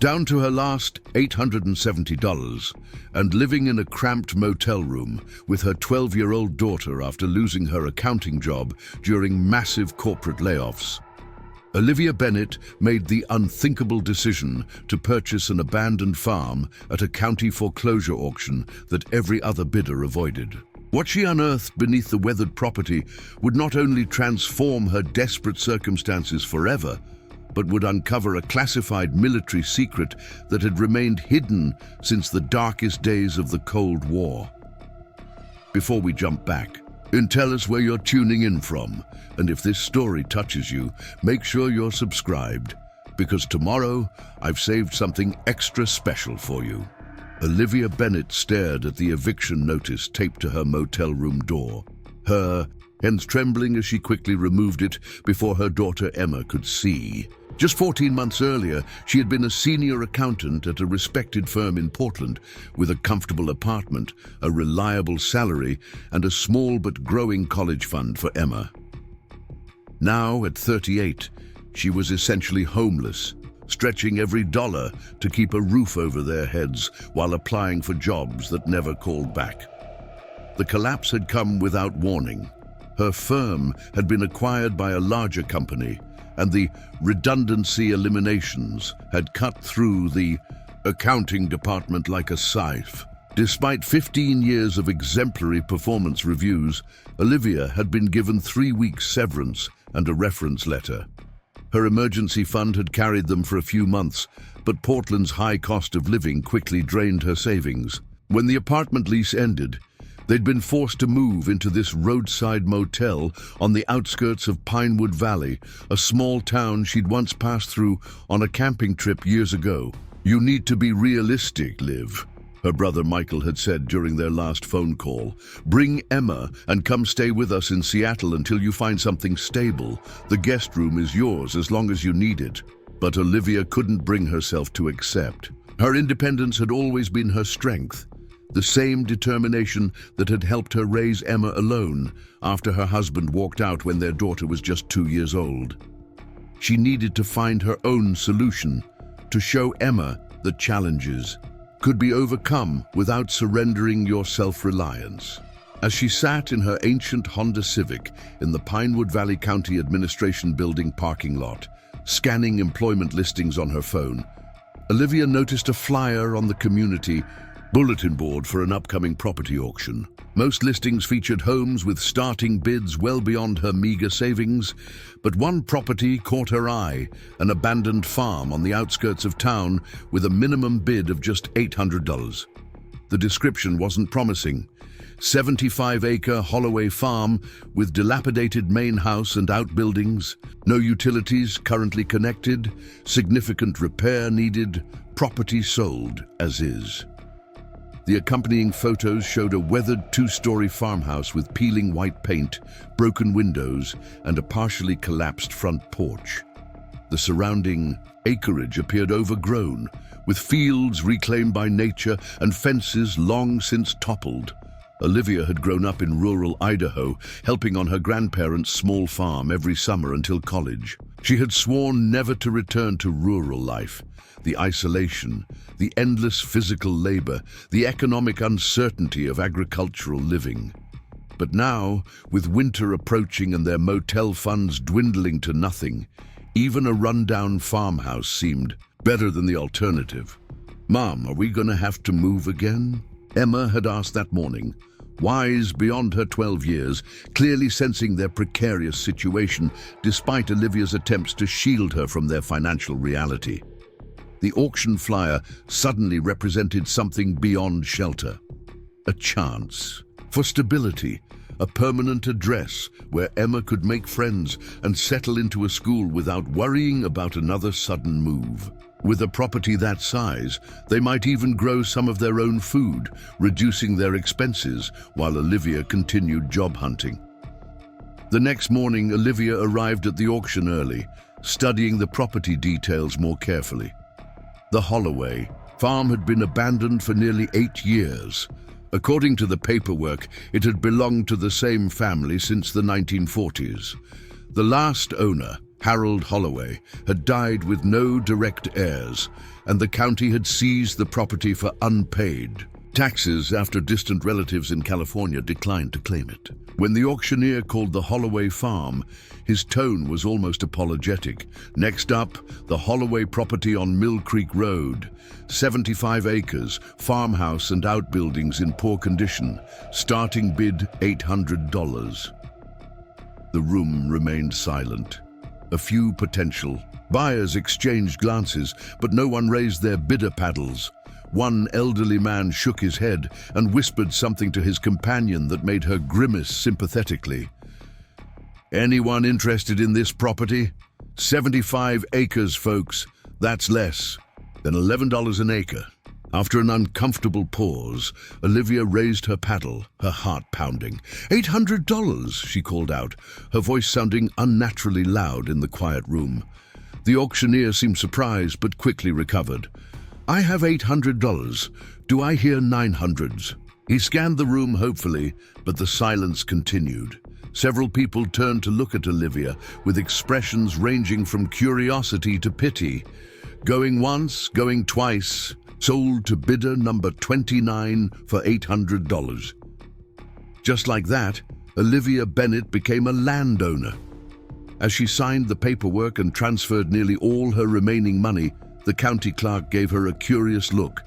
down to her last $870, and living in a cramped motel room with her 12-year-old daughter after losing her accounting job during massive corporate layoffs. Olivia Bennett made the unthinkable decision to purchase an abandoned farm at a county foreclosure auction that every other bidder avoided. What she unearthed beneath the weathered property would not only transform her desperate circumstances forever, but would uncover a classified military secret that had remained hidden since the darkest days of the Cold War. Before we jump back, tell us where you're tuning in from, and if this story touches you, make sure you're subscribed, because tomorrow I've saved something extra special for you. Olivia Bennett stared at the eviction notice taped to her motel room door, her hands trembling as she quickly removed it before her daughter Emma could see. Just 14 months earlier, she had been a senior accountant at a respected firm in Portland with a comfortable apartment, a reliable salary, and a small but growing college fund for Emma. Now, at 38, she was essentially homeless, stretching every dollar to keep a roof over their heads while applying for jobs that never called back. The collapse had come without warning. Her firm had been acquired by a larger company, and the redundancy eliminations had cut through the accounting department like a scythe. Despite 15 years of exemplary performance reviews, Olivia had been given 3 weeks severance and a reference letter. Her emergency fund had carried them for a few months, but Portland's high cost of living quickly drained her savings. When the apartment lease ended, they'd been forced to move into this roadside motel on the outskirts of Pinewood Valley, a small town she'd once passed through on a camping trip years ago. "You need to be realistic, Liv," her brother Michael had said during their last phone call. "Bring Emma and come stay with us in Seattle until you find something stable. The guest room is yours as long as you need it." But Olivia couldn't bring herself to accept. Her independence had always been her strength, the same determination that had helped her raise Emma alone after her husband walked out when their daughter was just 2 years old. She needed to find her own solution, to show Emma that challenges could be overcome without surrendering your self-reliance. As she sat in her ancient Honda Civic in the Pinewood Valley County Administration Building parking lot, scanning employment listings on her phone, Olivia noticed a flyer on the community bulletin board for an upcoming property auction. Most listings featured homes with starting bids well beyond her meager savings, but one property caught her eye, an abandoned farm on the outskirts of town with a minimum bid of just $800. The description wasn't promising. 75-acre Holloway farm with dilapidated main house and outbuildings, no utilities currently connected, significant repair needed, property sold as is. The accompanying photos showed a weathered 2-story farmhouse with peeling white paint, broken windows, and a partially collapsed front porch. The surrounding acreage appeared overgrown, with fields reclaimed by nature and fences long since toppled. Olivia had grown up in rural Idaho, helping on her grandparents' small farm every summer until college. She had sworn never to return to rural life. The isolation, the endless physical labor, the economic uncertainty of agricultural living. But now, with winter approaching and their motel funds dwindling to nothing, even a rundown farmhouse seemed better than the alternative. "Mom, are we gonna have to move again?" Emma had asked that morning, wise beyond her 12 years, clearly sensing their precarious situation despite Olivia's attempts to shield her from their financial reality. The auction flyer suddenly represented something beyond shelter. A chance for stability, a permanent address where Emma could make friends and settle into a school without worrying about another sudden move. With a property that size, they might even grow some of their own food, reducing their expenses while Olivia continued job hunting. The next morning, Olivia arrived at the auction early, studying the property details more carefully. The Holloway farm had been abandoned for nearly 8 years. According to the paperwork, it had belonged to the same family since the 1940s. The last owner, Harold Holloway, had died with no direct heirs, and the county had seized the property for unpaid taxes after distant relatives in California declined to claim it. When the auctioneer called the Holloway farm, his tone was almost apologetic. Next up, the Holloway property on Mill Creek Road. 75 acres, farmhouse and outbuildings in poor condition. Starting bid $800. The room remained silent. A few potential buyers exchanged glances, but no one raised their bidder paddles. One elderly man shook his head and whispered something to his companion that made her grimace sympathetically. "Anyone interested in this property? 75 acres, folks. That's less than $11 an acre." After an uncomfortable pause, Olivia raised her paddle, her heart pounding. $800, she called out, her voice sounding unnaturally loud in the quiet room. The auctioneer seemed surprised but quickly recovered. "I have $800. Do I hear 900s? He scanned the room hopefully, but the silence continued. Several people turned to look at Olivia with expressions ranging from curiosity to pity. Going once, going twice, sold to bidder number 29 for $800. Just like that, Olivia Bennett became a landowner. As she signed the paperwork and transferred nearly all her remaining money, the county clerk gave her a curious look.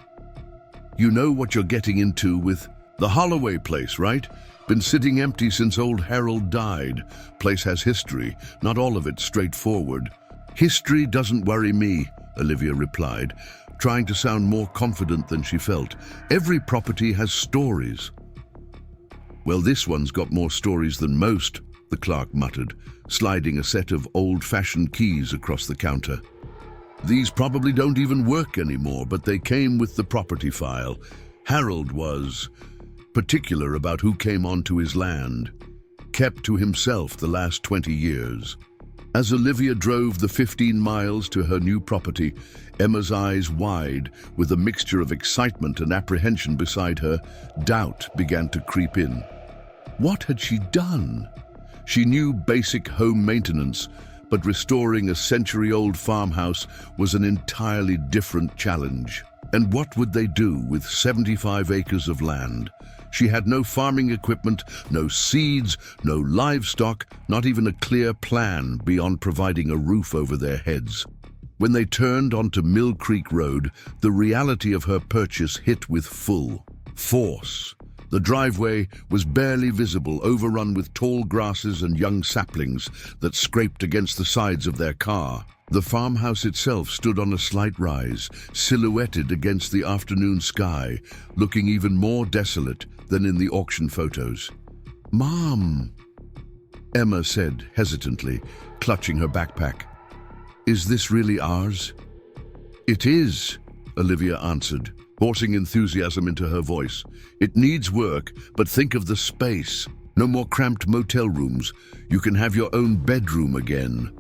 "You know what you're getting into with the Holloway place, right? Been sitting empty since old Harold died. Place has history, not all of it straightforward." "History doesn't worry me," Olivia replied, trying to sound more confident than she felt. "Every property has stories." "Well, this one's got more stories than most," the clerk muttered, sliding a set of old-fashioned keys across the counter. "These probably don't even work anymore, but they came with the property file. Harold was particular about who came onto his land, kept to himself the last 20 years. As Olivia drove the 15 miles to her new property, Emma's eyes wide, with a mixture of excitement and apprehension beside her, doubt began to creep in. What had she done? She knew basic home maintenance, but restoring a century-old farmhouse was an entirely different challenge. And what would they do with 75 acres of land? She had no farming equipment, no seeds, no livestock, not even a clear plan beyond providing a roof over their heads. When they turned onto Mill Creek Road, the reality of her purchase hit with full force. The driveway was barely visible, overrun with tall grasses and young saplings that scraped against the sides of their car. The farmhouse itself stood on a slight rise, silhouetted against the afternoon sky, looking even more desolate than in the auction photos. "Mom," Emma said hesitantly, clutching her backpack. "Is this really ours?" "It is," Olivia answered, forcing enthusiasm into her voice. "It needs work, but think of the space. No more cramped motel rooms. You can have your own bedroom again."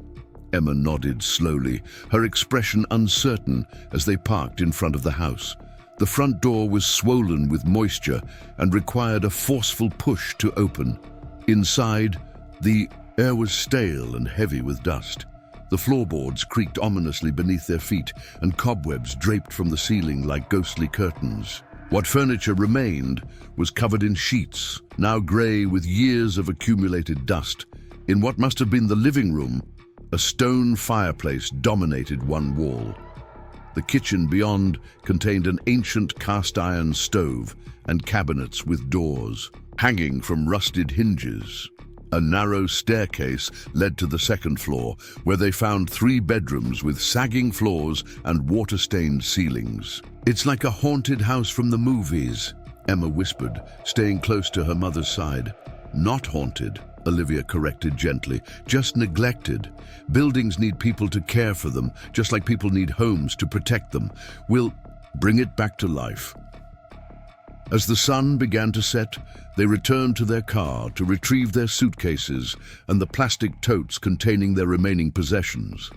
Emma nodded slowly, her expression uncertain as they parked in front of the house. The front door was swollen with moisture and required a forceful push to open. Inside, the air was stale and heavy with dust. The floorboards creaked ominously beneath their feet, and cobwebs draped from the ceiling like ghostly curtains. What furniture remained was covered in sheets, now grey with years of accumulated dust. In what must have been the living room, a stone fireplace dominated one wall. The kitchen beyond contained an ancient cast-iron stove and cabinets with doors, hanging from rusted hinges. A narrow staircase led to the second floor, where they found 3 bedrooms with sagging floors and water-stained ceilings. "It's like a haunted house from the movies," Emma whispered, staying close to her mother's side. "Not haunted," Olivia corrected gently, "just neglected. Buildings need people to care for them, just like people need homes to protect them. We'll bring it back to life." As the sun began to set, they returned to their car to retrieve their suitcases and the plastic totes containing their remaining possessions.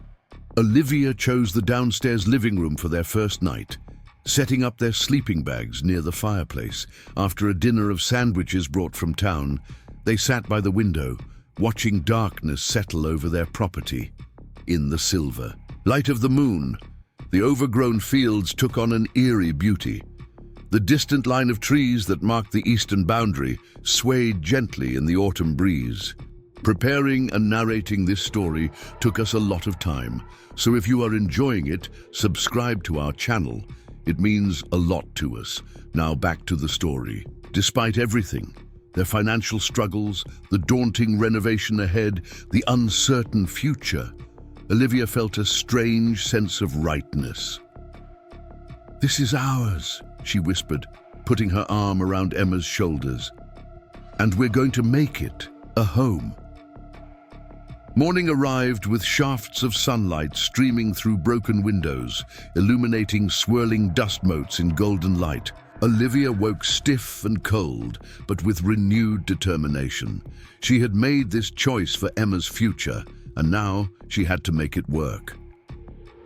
Olivia chose the downstairs living room for their first night, setting up their sleeping bags near the fireplace. After a dinner of sandwiches brought from town, they sat by the window, watching darkness settle over their property. in the silver. Light of the moon, the overgrown fields took on an eerie beauty. The distant line of trees that marked the eastern boundary swayed gently in the autumn breeze. Preparing and narrating this story took us a lot of time, so if you are enjoying it, subscribe to our channel. It means a lot to us. Now back to the story. Despite everything, their financial struggles, the daunting renovation ahead, the uncertain future, Olivia felt a strange sense of rightness. "This is ours," she whispered, putting her arm around Emma's shoulders. "And we're going to make it a home." Morning arrived with shafts of sunlight streaming through broken windows, illuminating swirling dust motes in golden light. Olivia woke stiff and cold, but with renewed determination. She had made this choice for Emma's future, and now she had to make it work.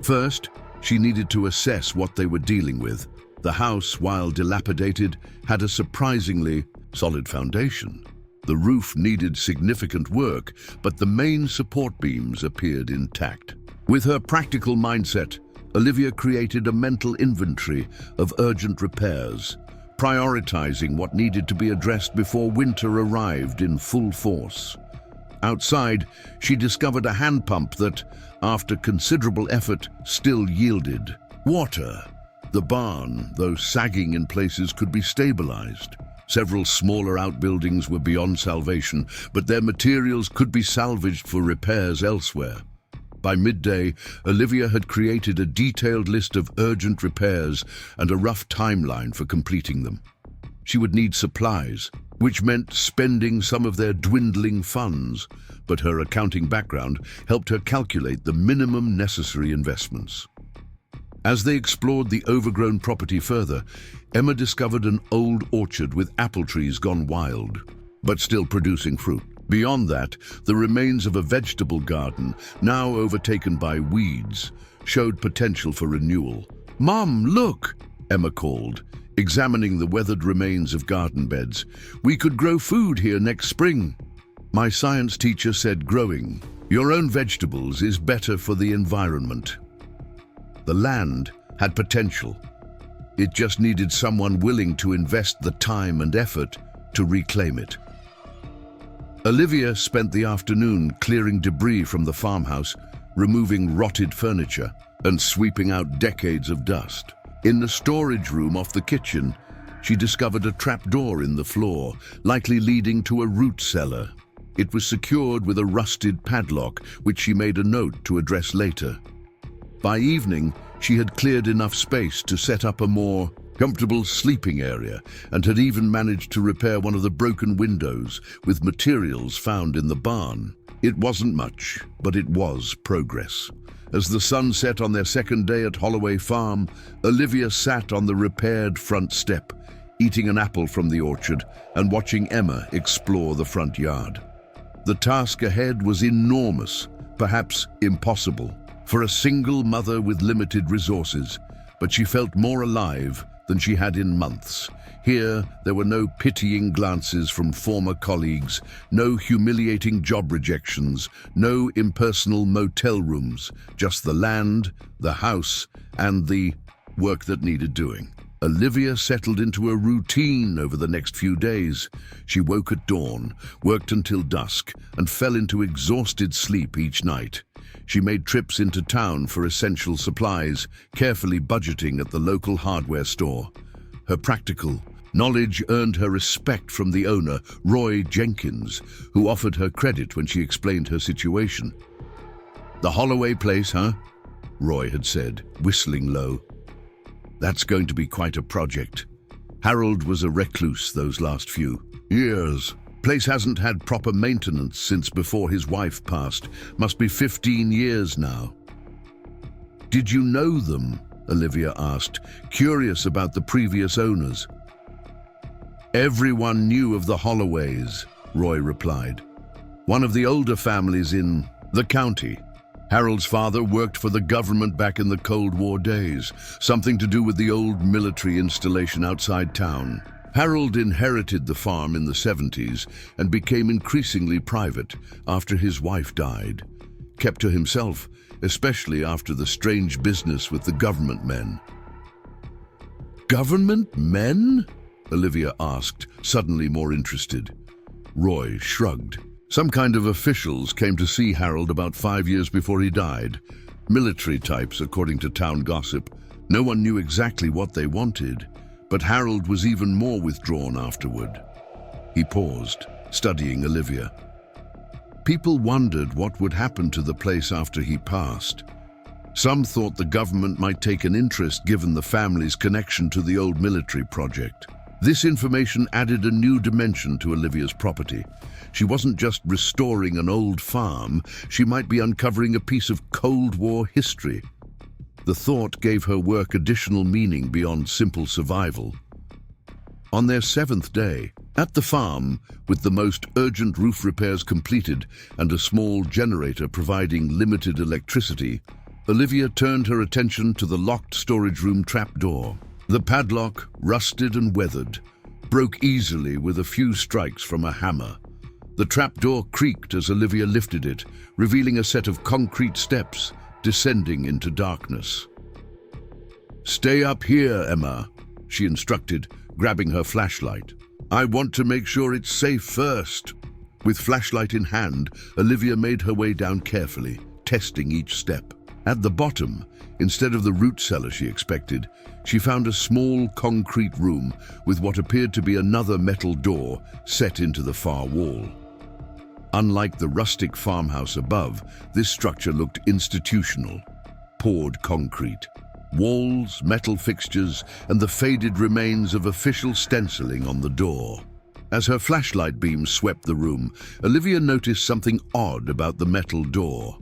First, she needed to assess what they were dealing with. The house, while dilapidated, had a surprisingly solid foundation. The roof needed significant work, but the main support beams appeared intact. With her practical mindset, Olivia created a mental inventory of urgent repairs, prioritizing what needed to be addressed before winter arrived in full force. Outside, she discovered a hand pump that, after considerable effort, still yielded water. The barn, though sagging in places, could be stabilized. Several smaller outbuildings were beyond salvation, but their materials could be salvaged for repairs elsewhere. By midday, Olivia had created a detailed list of urgent repairs and a rough timeline for completing them. She would need supplies, which meant spending some of their dwindling funds, but her accounting background helped her calculate the minimum necessary investments. As they explored the overgrown property further, Emma discovered an old orchard with apple trees gone wild, but still producing fruit. Beyond that, the remains of a vegetable garden, now overtaken by weeds, showed potential for renewal. "Mom, look!" Emma called, examining the weathered remains of garden beds. "We could grow food here next spring." "My science teacher said growing your own vegetables is better for the environment." The land had potential. It just needed someone willing to invest the time and effort to reclaim it. Olivia spent the afternoon clearing debris from the farmhouse, removing rotted furniture and sweeping out decades of dust. In the storage room off the kitchen, she discovered a trapdoor in the floor, likely leading to a root cellar. It was secured with a rusted padlock, which she made a note to address later. By evening, she had cleared enough space to set up a more comfortable sleeping area and had even managed to repair one of the broken windows with materials found in the barn. It wasn't much, but it was progress. As the sun set on their second day at Holloway Farm, Olivia sat on the repaired front step, eating an apple from the orchard and watching Emma explore the front yard. The task ahead was enormous, perhaps impossible, for a single mother with limited resources, but she felt more alive than she had in months. Here, there were no pitying glances from former colleagues, no humiliating job rejections, no impersonal motel rooms, just the land, the house, and the work that needed doing. Olivia settled into a routine over the next few days. She woke at dawn, worked until dusk, and fell into exhausted sleep each night. She made trips into town for essential supplies, carefully budgeting at the local hardware store. Her practical knowledge earned her respect from the owner, Roy Jenkins, who offered her credit when she explained her situation. "The Holloway place, huh?" Roy had said, whistling low. "That's going to be quite a project. Harold was a recluse those last few years. Place hasn't had proper maintenance since before his wife passed. Must be 15 years now." "Did you know them?" Olivia asked, curious about the previous owners. "Everyone knew of the Holloways," Roy replied. "One of the older families in the county. Harold's father worked for the government back in the Cold War days, something to do with the old military installation outside town. Harold inherited the farm in the 70s and became increasingly private after his wife died. Kept to himself, especially after the strange business with the government men. Government men? Olivia asked, suddenly more interested. Roy shrugged. Some kind of officials came to see Harold about 5 years before he died. Military types, according to town gossip. No one knew exactly what they wanted, but Harold was even more withdrawn afterward. He paused, studying Olivia. People wondered what would happen to the place after he passed. Some thought the government might take an interest given the family's connection to the old military project. This information added a new dimension to Olivia's property. She wasn't just restoring an old farm, she might be uncovering a piece of Cold War history. The thought gave her work additional meaning beyond simple survival. On their 7th day, at the farm, with the most urgent roof repairs completed and a small generator providing limited electricity, Olivia turned her attention to the locked storage room trapdoor. The padlock, rusted and weathered, broke easily with a few strikes from a hammer. The trapdoor creaked as Olivia lifted it, revealing a set of concrete steps descending into darkness. "Stay up here, Emma," she instructed, grabbing her flashlight. "I want to make sure it's safe first." With flashlight in hand, Olivia made her way down carefully, testing each step. At the bottom, instead of the root cellar she expected, she found a small concrete room with what appeared to be another metal door set into the far wall. Unlike the rustic farmhouse above, this structure looked institutional. Poured concrete, walls, metal fixtures, and the faded remains of official stenciling on the door. As her flashlight beam swept the room, Olivia noticed something odd about the metal door.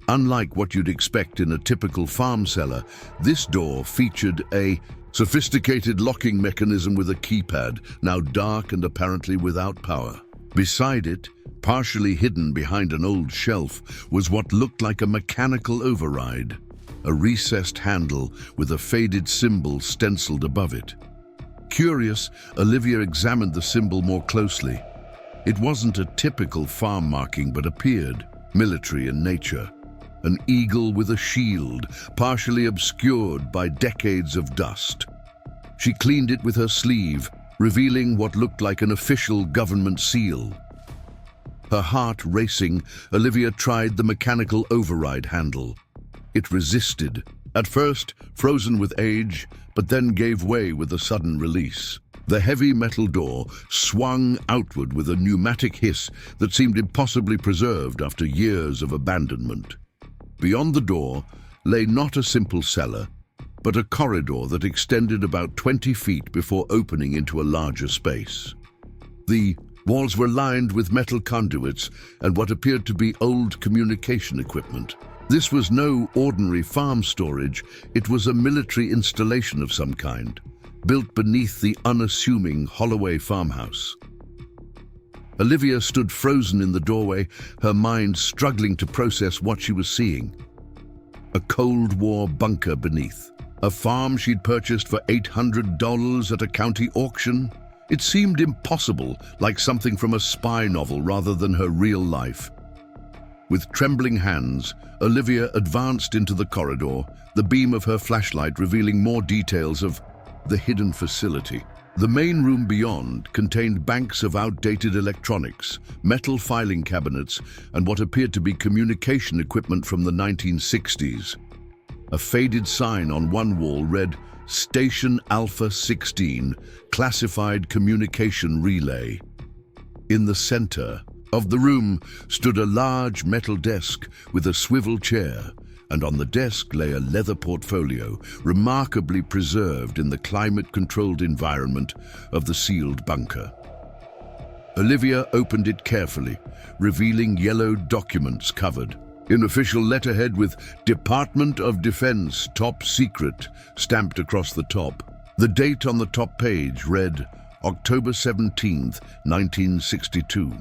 Unlike what you'd expect in a typical farm cellar, this door featured a sophisticated locking mechanism with a keypad, now dark and apparently without power. Beside it, partially hidden behind an old shelf, was what looked like a mechanical override, a recessed handle with a faded symbol stenciled above it. Curious, Olivia examined the symbol more closely. It wasn't a typical farm marking, but appeared military in nature. An eagle with a shield, partially obscured by decades of dust. She cleaned it with her sleeve, revealing what looked like an official government seal. Her heart racing, Olivia tried the mechanical override handle. It resisted, at first frozen with age, but then gave way with a sudden release. The heavy metal door swung outward with a pneumatic hiss that seemed impossibly preserved after years of abandonment. Beyond the door lay not a simple cellar, but a corridor that extended about 20 feet before opening into a larger space. The walls were lined with metal conduits and what appeared to be old communication equipment. This was no ordinary farm storage, it was a military installation of some kind, built beneath the unassuming Holloway farmhouse. Olivia stood frozen in the doorway, her mind struggling to process what she was seeing. A Cold War bunker beneath. A farm she'd purchased for $800 at a county auction. It seemed impossible, like something from a spy novel rather than her real life. With trembling hands, Olivia advanced into the corridor, the beam of her flashlight revealing more details of the hidden facility. The main room beyond contained banks of outdated electronics, metal filing cabinets, and what appeared to be communication equipment from the 1960s. A faded sign on one wall read, "Station Alpha 16, Classified Communication Relay." In the center of the room stood a large metal desk with a swivel chair, and on the desk lay a leather portfolio, remarkably preserved in the climate-controlled environment of the sealed bunker. Olivia opened it carefully, revealing yellowed documents covered in official letterhead with "Department of Defense, Top Secret" stamped across the top. The date on the top page read October 17th, 1962.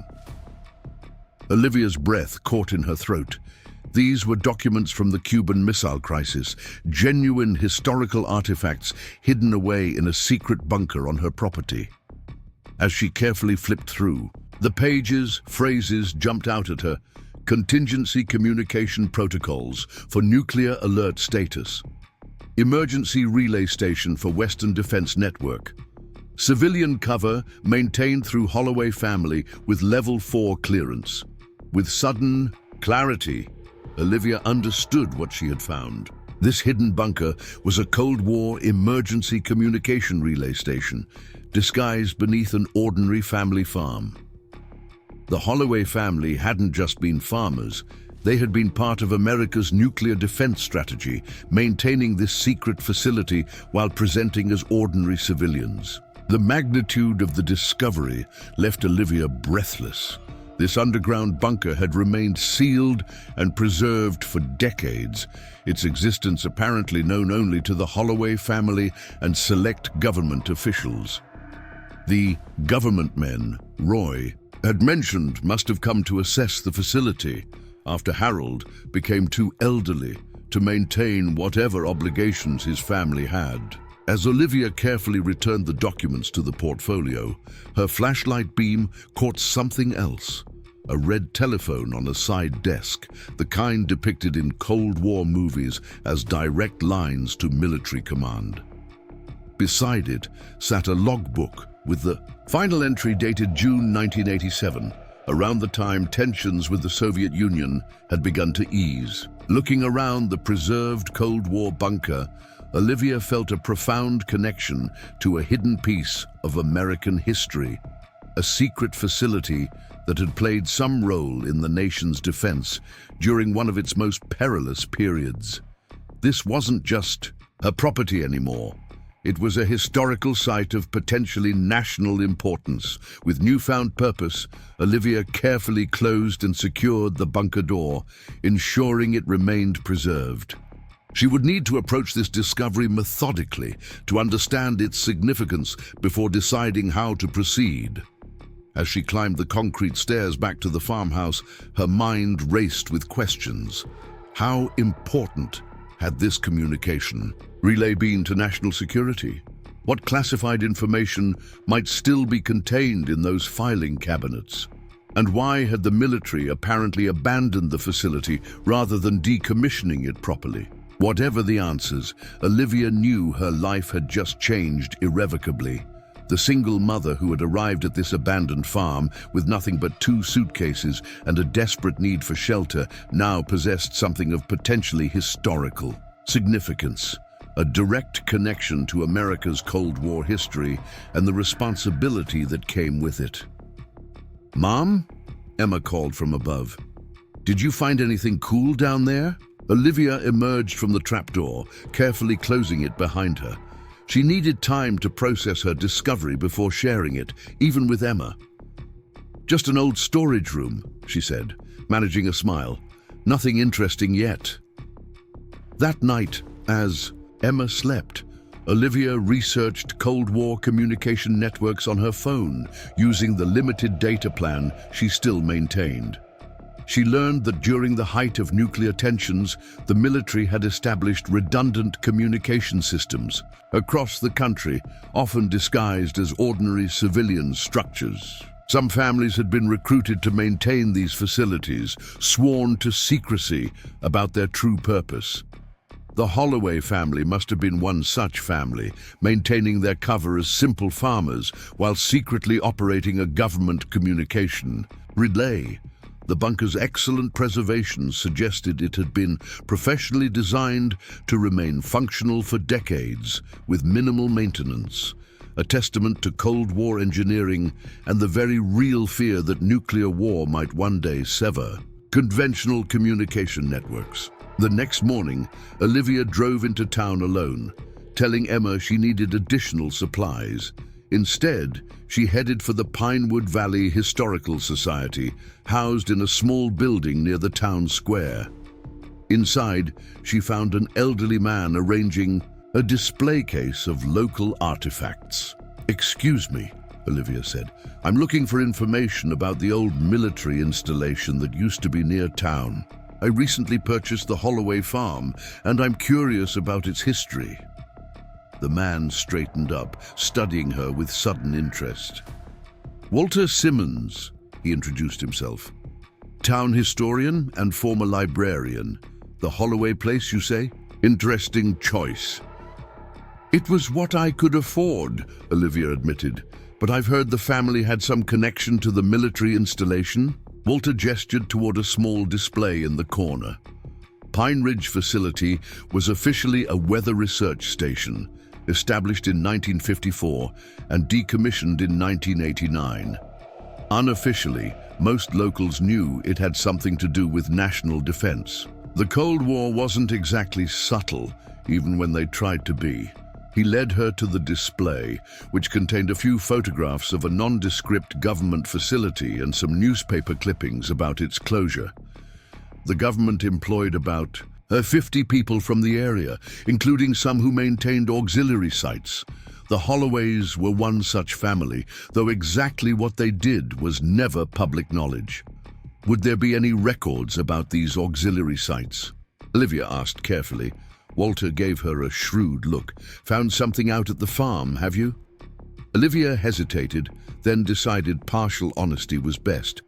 Olivia's breath caught in her throat. These were documents from the Cuban Missile Crisis, genuine historical artifacts hidden away in a secret bunker on her property. As she carefully flipped through, the pages, phrases jumped out at her. contingency communication protocols for nuclear alert status, emergency relay station for Western Defense Network, civilian cover maintained through Holloway family with level 4 clearance. With sudden clarity, Olivia understood what she had found. This hidden bunker was a Cold War emergency communication relay station, disguised beneath an ordinary family farm. The Holloway family hadn't just been farmers, they had been part of America's nuclear defense strategy, maintaining this secret facility while presenting as ordinary civilians. The magnitude of the discovery left Olivia breathless. This underground bunker had remained sealed and preserved for decades, its existence apparently known only to the Holloway family and select government officials. The government men, Roy, had mentioned must have come to assess the facility after Harold became too elderly to maintain whatever obligations his family had. As Olivia carefully returned the documents to the portfolio, her flashlight beam caught something else. A red telephone on a side desk, the kind depicted in Cold War movies as direct lines to military command. Beside it sat a logbook with the final entry dated June 1987, around the time tensions with the Soviet Union had begun to ease. Looking around the preserved Cold War bunker, Olivia felt a profound connection to a hidden piece of American history, a secret facility that had played some role in the nation's defense during one of its most perilous periods. This wasn't just a property anymore. It was a historical site of potentially national importance. With newfound purpose, Olivia carefully closed and secured the bunker door, ensuring it remained preserved. She would need to approach this discovery methodically to understand its significance before deciding how to proceed. As she climbed the concrete stairs back to the farmhouse, her mind raced with questions. How important had this communication relay been to national security? What classified information might still be contained in those filing cabinets? And why had the military apparently abandoned the facility rather than decommissioning it properly? Whatever the answers, Olivia knew her life had just changed irrevocably. The single mother who had arrived at this abandoned farm with nothing but 2 suitcases and a desperate need for shelter now possessed something of potentially historical significance, a direct connection to America's Cold War history and the responsibility that came with it. "Mom?" Emma called from above. "Did you find anything cool down there?" Olivia emerged from the trapdoor, carefully closing it behind her. She needed time to process her discovery before sharing it, even with Emma. "Just an old storage room," she said, managing a smile. "Nothing interesting yet." That night, as Emma slept, Olivia researched Cold War communication networks on her phone, using the limited data plan she still maintained. She learned that during the height of nuclear tensions, the military had established redundant communication systems across the country, often disguised as ordinary civilian structures. Some families had been recruited to maintain these facilities, sworn to secrecy about their true purpose. The Holloway family must have been one such family, maintaining their cover as simple farmers while secretly operating a government communication relay. The bunker's excellent preservation suggested it had been professionally designed to remain functional for decades with minimal maintenance, a testament to Cold War engineering and the very real fear that nuclear war might one day sever conventional communication networks. The next morning, Olivia drove into town alone, telling Emma she needed additional supplies. Instead, she headed for the Pinewood Valley Historical Society, housed in a small building near the town square. Inside, she found an elderly man arranging a display case of local artifacts. "Excuse me," Olivia said. "I'm looking for information about the old military installation that used to be near town. I recently purchased the Holloway farm, and I'm curious about its history." The man straightened up, studying her with sudden interest. "Walter Simmons," he introduced himself. town historian and former librarian. The Holloway place, you say? Interesting choice. It was what I could afford, Olivia admitted, but I've heard the family had some connection to the military installation. Walter gestured toward a small display in the corner. Pine Ridge facility was officially a weather research station, established in 1954 and decommissioned in 1989. Unofficially, most locals knew it had something to do with national defense. The Cold War wasn't exactly subtle, even when they tried to be. He led her to the display, which contained a few photographs of a nondescript government facility and some newspaper clippings about its closure. The government employed about 50 people from the area, including some who maintained auxiliary sites. The Holloways were one such family, though exactly what they did was never public knowledge. Would there be any records about these auxiliary sites? Olivia asked carefully. Walter gave her a shrewd look. Found something out at the farm, have you? Olivia hesitated, then decided partial honesty was best.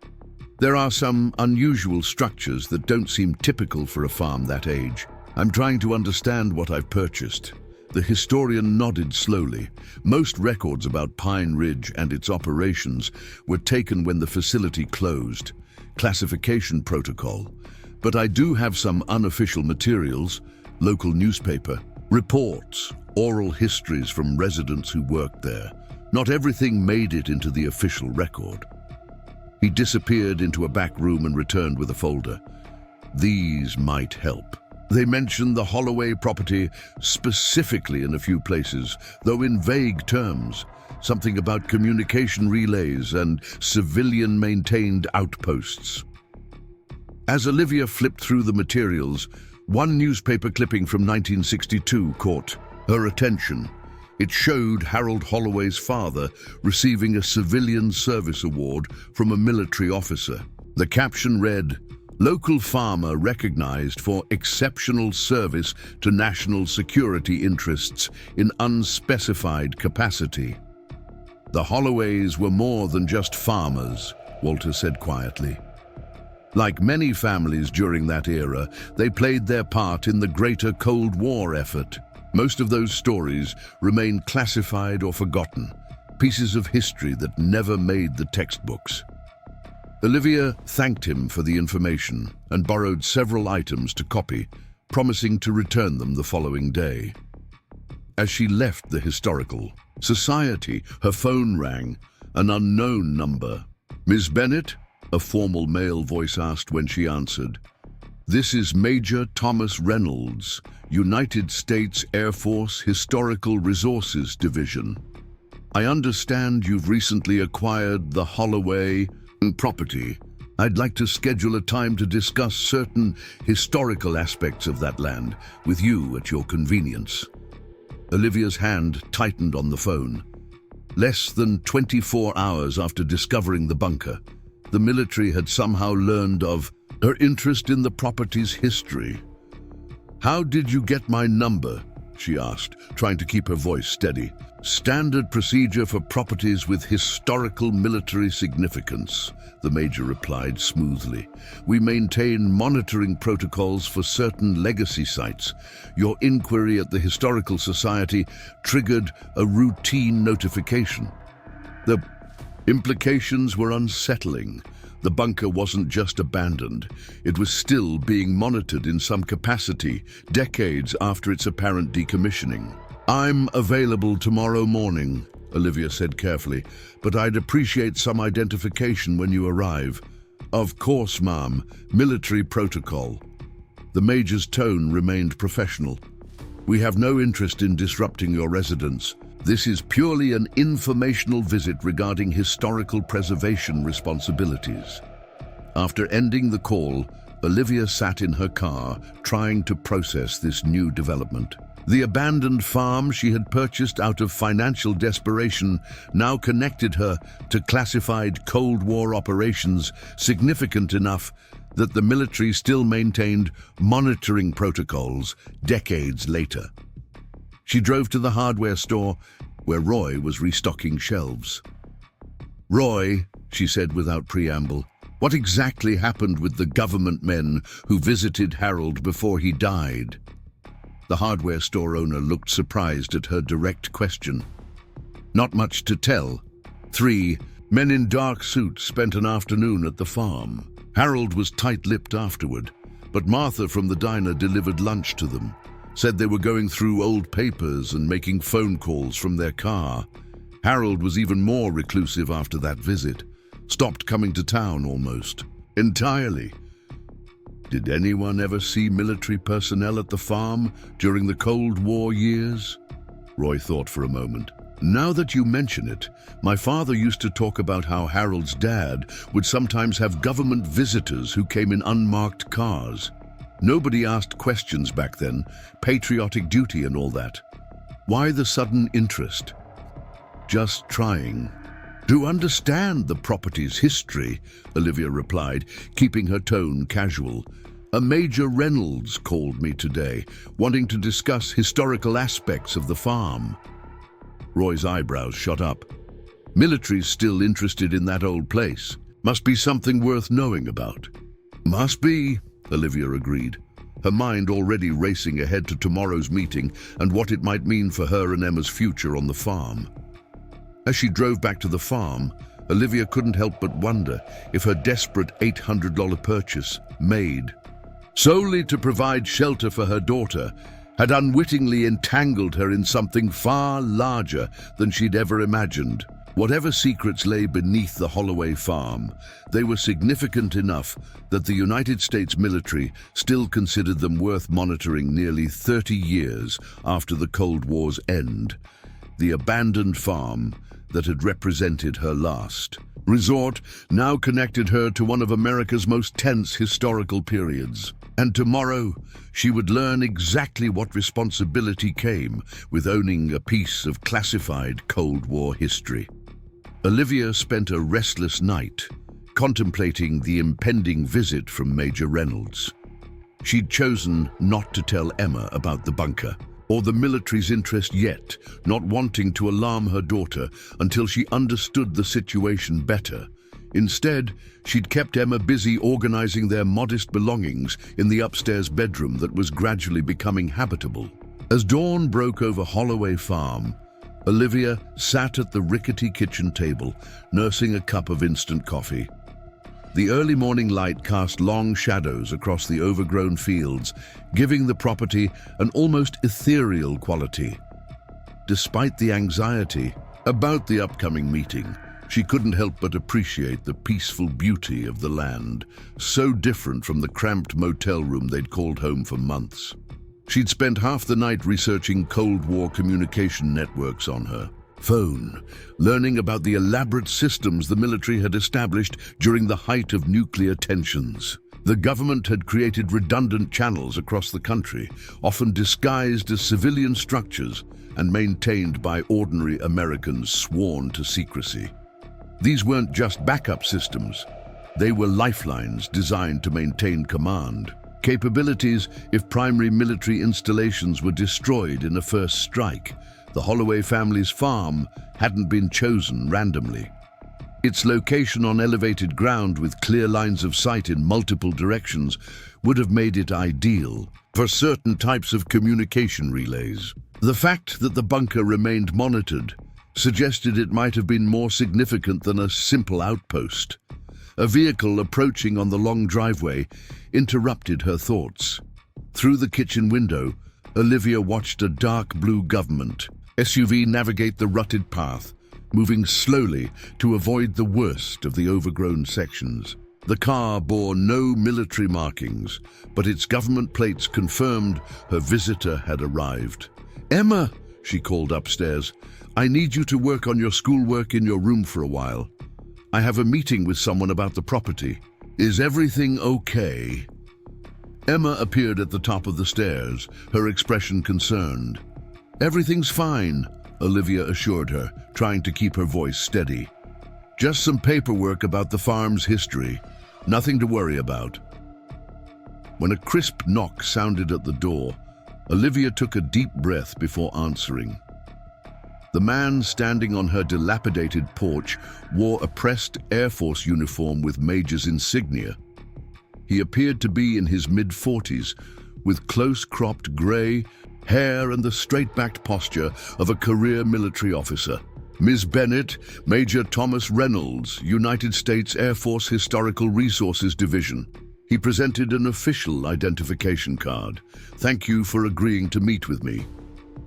There are some unusual structures that don't seem typical for a farm that age. I'm trying to understand what I've purchased. The historian nodded slowly. Most records about Pine Ridge and its operations were taken when the facility closed. Classification protocol. But I do have some unofficial materials, local newspaper, reports, oral histories from residents who worked there. Not everything made it into the official record. He disappeared into a back room and returned with a folder. These might help. They mention the Holloway property specifically in a few places, though in vague terms. Something about communication relays and civilian-maintained outposts. As Olivia flipped through the materials, one newspaper clipping from 1962 caught her attention. It showed Harold Holloway's father receiving a civilian service award from a military officer. The caption read, "Local farmer recognized for exceptional service to national security interests in unspecified capacity." The Holloways were more than just farmers, Walter said quietly. Like many families during that era, they played their part in the greater Cold War effort. Most of those stories remain classified or forgotten, pieces of history that never made the textbooks. Olivia thanked him for the information and borrowed several items to copy, promising to return them the following day. As she left the historical society, her phone rang, an unknown number. "Miss Bennett?" a formal male voice asked when she answered. "This is Major Thomas Reynolds, United States Air Force Historical Resources Division. I understand you've recently acquired the Holloway property. I'd like to schedule a time to discuss certain historical aspects of that land with you at your convenience." Olivia's hand tightened on the phone. Less than 24 hours after discovering the bunker, the military had somehow learned of her interest in the property's history. "How did you get my number?" she asked, trying to keep her voice steady. "Standard procedure for properties with historical military significance," the major replied smoothly. "We maintain monitoring protocols for certain legacy sites. Your inquiry at the Historical Society triggered a routine notification." The implications were unsettling. The bunker wasn't just abandoned. It was still being monitored in some capacity, decades after its apparent decommissioning. "I'm available tomorrow morning," Olivia said carefully, "but I'd appreciate some identification when you arrive." "Of course, ma'am. Military protocol." The major's tone remained professional. "We have no interest in disrupting your residence. This is purely an informational visit regarding historical preservation responsibilities." After ending the call, Olivia sat in her car, trying to process this new development. The abandoned farm she had purchased out of financial desperation now connected her to classified Cold War operations significant enough that the military still maintained monitoring protocols decades later. She drove to the hardware store where Roy was restocking shelves. "Roy," she said without preamble, What exactly happened with the government men who visited Harold before he died? The hardware store owner looked surprised at her direct question. Not much to tell. 3 men in dark suits spent an afternoon at the farm. Harold was tight-lipped afterward, but Martha from the diner delivered lunch to them, said they were going through old papers and making phone calls from their car. Harold was even more reclusive after that visit, stopped coming to town almost, entirely. Did anyone ever see military personnel at the farm during the Cold War years? Roy thought for a moment. Now that you mention it, my father used to talk about how Harold's dad would sometimes have government visitors who came in unmarked cars. Nobody asked questions back then, patriotic duty and all that. Why the sudden interest? Just trying to understand the property's history, Olivia replied, keeping her tone casual. A Major Reynolds called me today, wanting to discuss historical aspects of the farm. Roy's eyebrows shot up. Military's still interested in that old place. Must be something worth knowing about. Must be, Olivia agreed, her mind already racing ahead to tomorrow's meeting and what it might mean for her and Emma's future on the farm. As she drove back to the farm, Olivia couldn't help but wonder if her desperate $800 purchase, made solely to provide shelter for her daughter, had unwittingly entangled her in something far larger than she'd ever imagined. Whatever secrets lay beneath the Holloway farm, they were significant enough that the United States military still considered them worth monitoring nearly 30 years after the Cold War's end. The abandoned farm that had represented her last resort now connected her to one of America's most tense historical periods. And tomorrow, she would learn exactly what responsibility came with owning a piece of classified Cold War history. Olivia spent a restless night contemplating the impending visit from Major Reynolds. She'd chosen not to tell Emma about the bunker or the military's interest yet, not wanting to alarm her daughter until she understood the situation better. Instead, she'd kept Emma busy organizing their modest belongings in the upstairs bedroom that was gradually becoming habitable. As dawn broke over Holloway Farm, Olivia sat at the rickety kitchen table, nursing a cup of instant coffee. The early morning light cast long shadows across the overgrown fields, giving the property an almost ethereal quality. Despite the anxiety about the upcoming meeting, she couldn't help but appreciate the peaceful beauty of the land, so different from the cramped motel room they'd called home for months. She'd spent half the night researching Cold War communication networks on her phone, learning about the elaborate systems the military had established during the height of nuclear tensions. The government had created redundant channels across the country, often disguised as civilian structures and maintained by ordinary Americans sworn to secrecy. These weren't just backup systems. They were lifelines designed to maintain command. Capabilities if primary military installations were destroyed in a first strike. The Holloway family's farm hadn't been chosen randomly. Its location on elevated ground with clear lines of sight in multiple directions would have made it ideal for certain types of communication relays. The fact that the bunker remained monitored suggested it might have been more significant than a simple outpost. A vehicle approaching on the long driveway interrupted her thoughts. Through the kitchen window, Olivia watched a dark blue government SUV navigate the rutted path, moving slowly to avoid the worst of the overgrown sections. The car bore no military markings, but its government plates confirmed her visitor had arrived. "Emma," she called upstairs, "I need you to work on your schoolwork in your room for a while. I have a meeting with someone about the property. Is everything okay?" Emma appeared at the top of the stairs, her expression concerned. "Everything's fine," Olivia assured her, trying to keep her voice steady. "Just some paperwork about the farm's history. Nothing to worry about." When a crisp knock sounded at the door, Olivia took a deep breath before answering. The man standing on her dilapidated porch wore a pressed Air Force uniform with Major's insignia. He appeared to be in his mid-40s, with close-cropped grey hair and the straight-backed posture of a career military officer. Ms. Bennett, Major Thomas Reynolds, United States Air Force Historical Resources Division. He presented an official identification card. "Thank you for agreeing to meet with me."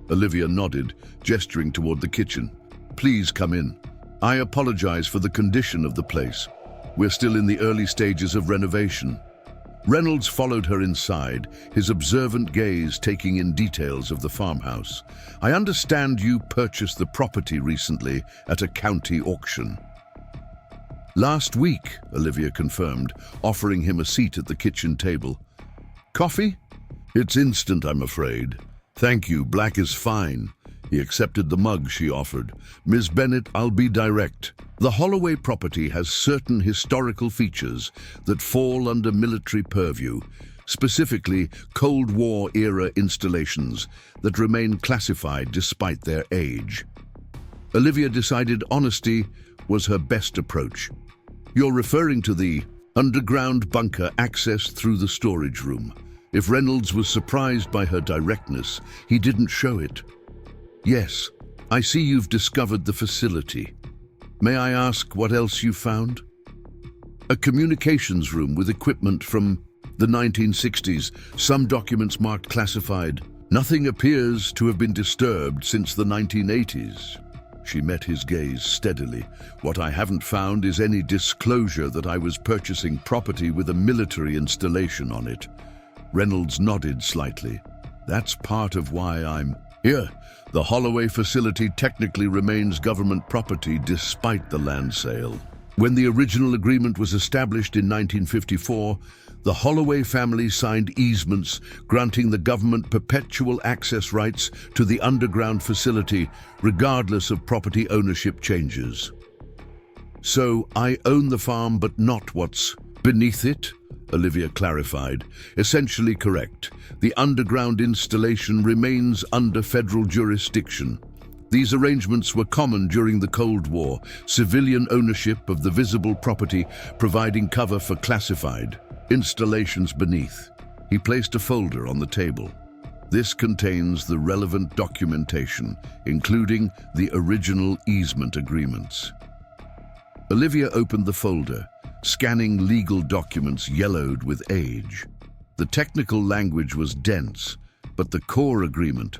Olivia nodded, gesturing toward the kitchen. "Please come in. I apologize for the condition of the place. We're still in the early stages of renovation." Reynolds followed her inside, his observant gaze taking in details of the farmhouse. "I understand you purchased the property recently at a county auction." "Last week," Olivia confirmed, offering him a seat at the kitchen table. "Coffee?" "It's instant, I'm afraid." "Thank you, black is fine." He accepted the mug she offered. "Ms. Bennett, I'll be direct. The Holloway property has certain historical features that fall under military purview, specifically Cold War-era installations that remain classified despite their age." Olivia decided honesty was her best approach. "You're referring to the underground bunker access through the storage room." If Reynolds was surprised by her directness, he didn't show it. "Yes, I see you've discovered the facility. May I ask what else you found?" "A communications room with equipment from the 1960s, some documents marked classified. Nothing appears to have been disturbed since the 1980s. She met his gaze steadily. "What I haven't found is any disclosure that I was purchasing property with a military installation on it." Reynolds nodded slightly. "That's part of why I'm here. The Holloway facility technically remains government property despite the land sale. When the original agreement was established in 1954, the Holloway family signed easements granting the government perpetual access rights to the underground facility, regardless of property ownership changes. So I own the farm but not what's beneath it?" Olivia clarified. "Essentially correct. The underground installation remains under federal jurisdiction. These arrangements were common during the Cold War, civilian ownership of the visible property providing cover for classified installations beneath." He placed a folder on the table. "This contains the relevant documentation, including the original easement agreements." Olivia opened the folder, scanning legal documents yellowed with age. The technical language was dense, but the core agreement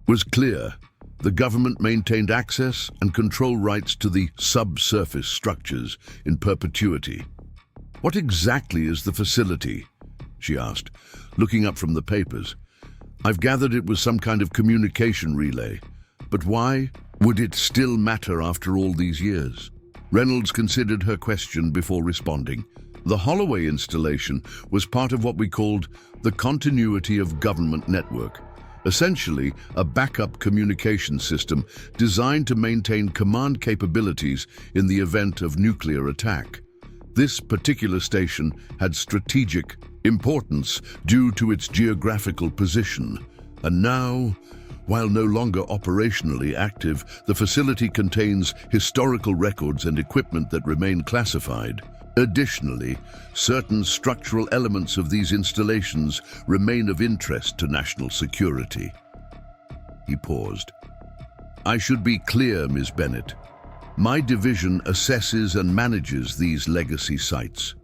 was clear. The government maintained access and control rights to the subsurface structures in perpetuity. "What exactly is the facility?" she asked, looking up from the papers. "I've gathered it was some kind of communication relay, but why would it still matter after all these years?" Reynolds considered her question before responding. "The Holloway installation was part of what we called the continuity of government network, essentially a backup communication system designed to maintain command capabilities in the event of nuclear attack. This particular station had strategic importance due to its geographical position, and now, while no longer operationally active, the facility contains historical records and equipment that remain classified. Additionally, certain structural elements of these installations remain of interest to national security." He paused. "I should be clear, Ms. Bennett. My division assesses and manages these legacy sites.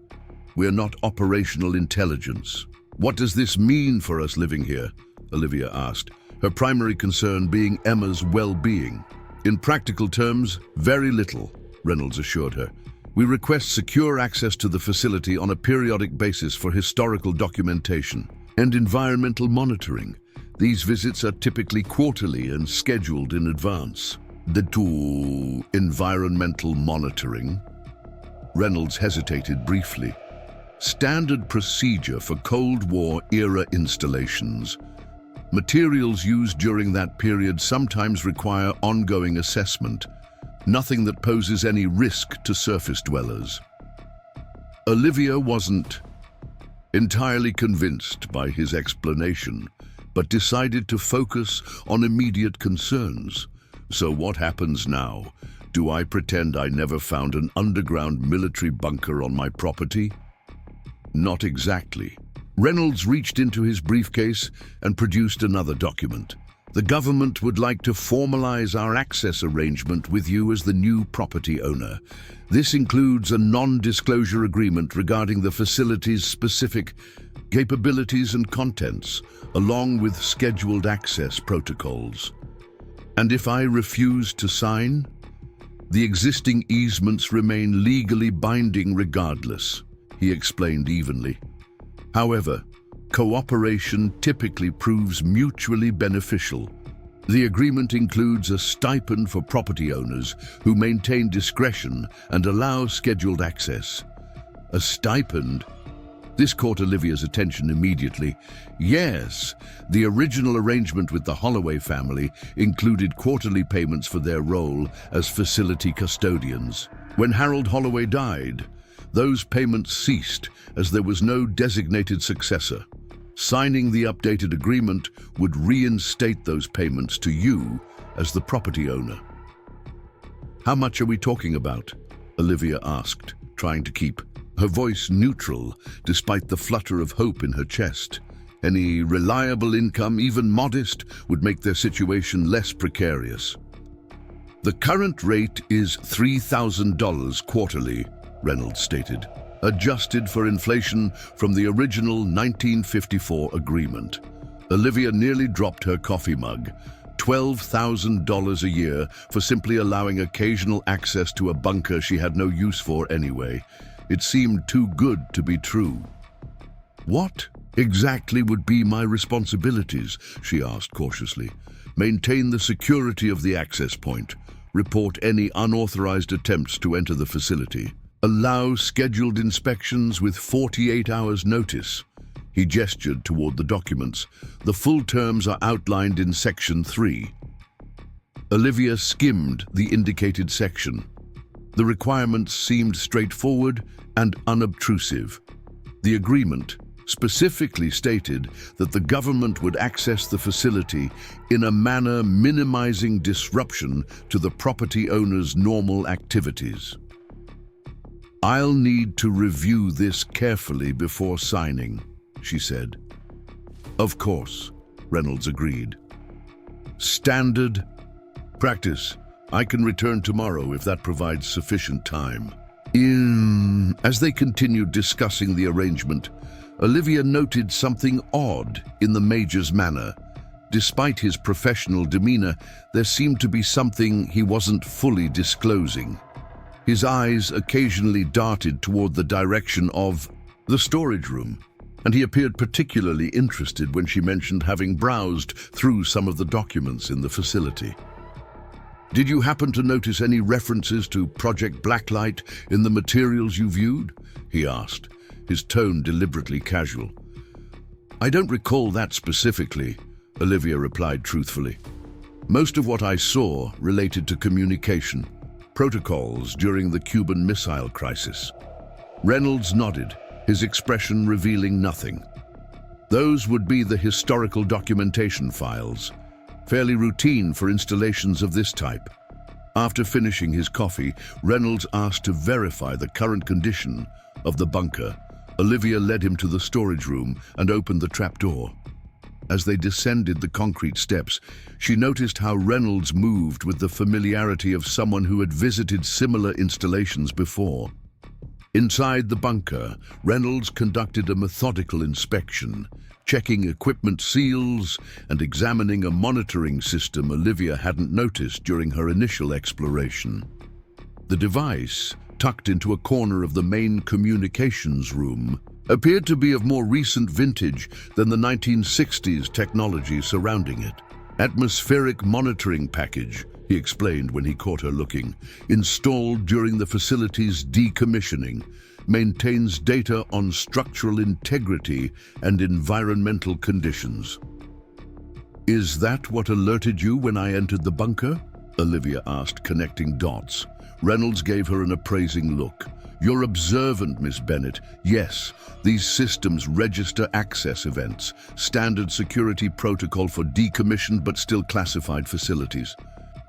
We're not operational intelligence." "What does this mean for us living here?" Olivia asked, her primary concern being Emma's well-being. "In practical terms, very little," Reynolds assured her. "We request secure access to the facility on a periodic basis for historical documentation and environmental monitoring. These visits are typically quarterly and scheduled in advance." "The environmental monitoring?" Reynolds hesitated briefly. "Standard procedure for Cold War-era installations. Materials used during that period sometimes require ongoing assessment. Nothing that poses any risk to surface dwellers." Olivia wasn't entirely convinced by his explanation, but decided to focus on immediate concerns. So what happens now? Do I pretend I never found an underground military bunker on my property? Not exactly. Reynolds reached into his briefcase and produced another document. The government would like to formalize our access arrangement with you as the new property owner. This includes a non-disclosure agreement regarding the facility's specific capabilities and contents, along with scheduled access protocols. And if I refuse to sign, the existing easements remain legally binding regardless, he explained evenly. However, cooperation typically proves mutually beneficial. The agreement includes a stipend for property owners who maintain discretion and allow scheduled access. A stipend? This caught Olivia's attention immediately. Yes, the original arrangement with the Holloway family included quarterly payments for their role as facility custodians. When Harold Holloway died, those payments ceased as there was no designated successor. Signing the updated agreement would reinstate those payments to you as the property owner. How much are we talking about? Olivia asked, trying to keep her voice neutral despite the flutter of hope in her chest. Any reliable income, even modest, would make their situation less precarious. The current rate is $3,000 quarterly, Reynolds stated, adjusted for inflation from the original 1954 agreement. Olivia nearly dropped her coffee mug. $12,000 a year for simply allowing occasional access to a bunker she had no use for anyway. It seemed too good to be true. What exactly would be my responsibilities? She asked cautiously. Maintain the security of the access point. Report any unauthorized attempts to enter the facility. Allow scheduled inspections with 48 hours notice. He gestured toward the documents. The full terms are outlined in Section 3. Olivia skimmed the indicated section. The requirements seemed straightforward and unobtrusive. The agreement specifically stated that the government would access the facility in a manner minimizing disruption to the property owner's normal activities. I'll need to review this carefully before signing, she said. Of course, Reynolds agreed. Standard practice. I can return tomorrow if that provides sufficient time. As they continued discussing the arrangement, Olivia noted something odd in the Major's manner. Despite his professional demeanor, there seemed to be something he wasn't fully disclosing. His eyes occasionally darted toward the direction of the storage room, and he appeared particularly interested when she mentioned having browsed through some of the documents in the facility. Did you happen to notice any references to Project Blacklight in the materials you viewed? He asked, his tone deliberately casual. I don't recall that specifically, Olivia replied truthfully. Most of what I saw related to communication, protocols during the Cuban Missile Crisis. Reynolds nodded, his expression revealing nothing. Those would be the historical documentation files, fairly routine for installations of this type. After finishing his coffee, Reynolds asked to verify the current condition of the bunker. Olivia led him to the storage room and opened the trapdoor. As they descended the concrete steps, she noticed how Reynolds moved with the familiarity of someone who had visited similar installations before. Inside the bunker, Reynolds conducted a methodical inspection, checking equipment seals and examining a monitoring system Olivia hadn't noticed during her initial exploration. The device, tucked into a corner of the main communications room, appeared to be of more recent vintage than the 1960s technology surrounding it. Atmospheric monitoring package, he explained when he caught her looking, installed during the facility's decommissioning, maintains data on structural integrity and environmental conditions. Is that what alerted you when I entered the bunker? Olivia asked, connecting dots. Reynolds gave her an appraising look. You're observant, Miss Bennett. Yes, these systems register access events, standard security protocol for decommissioned but still classified facilities.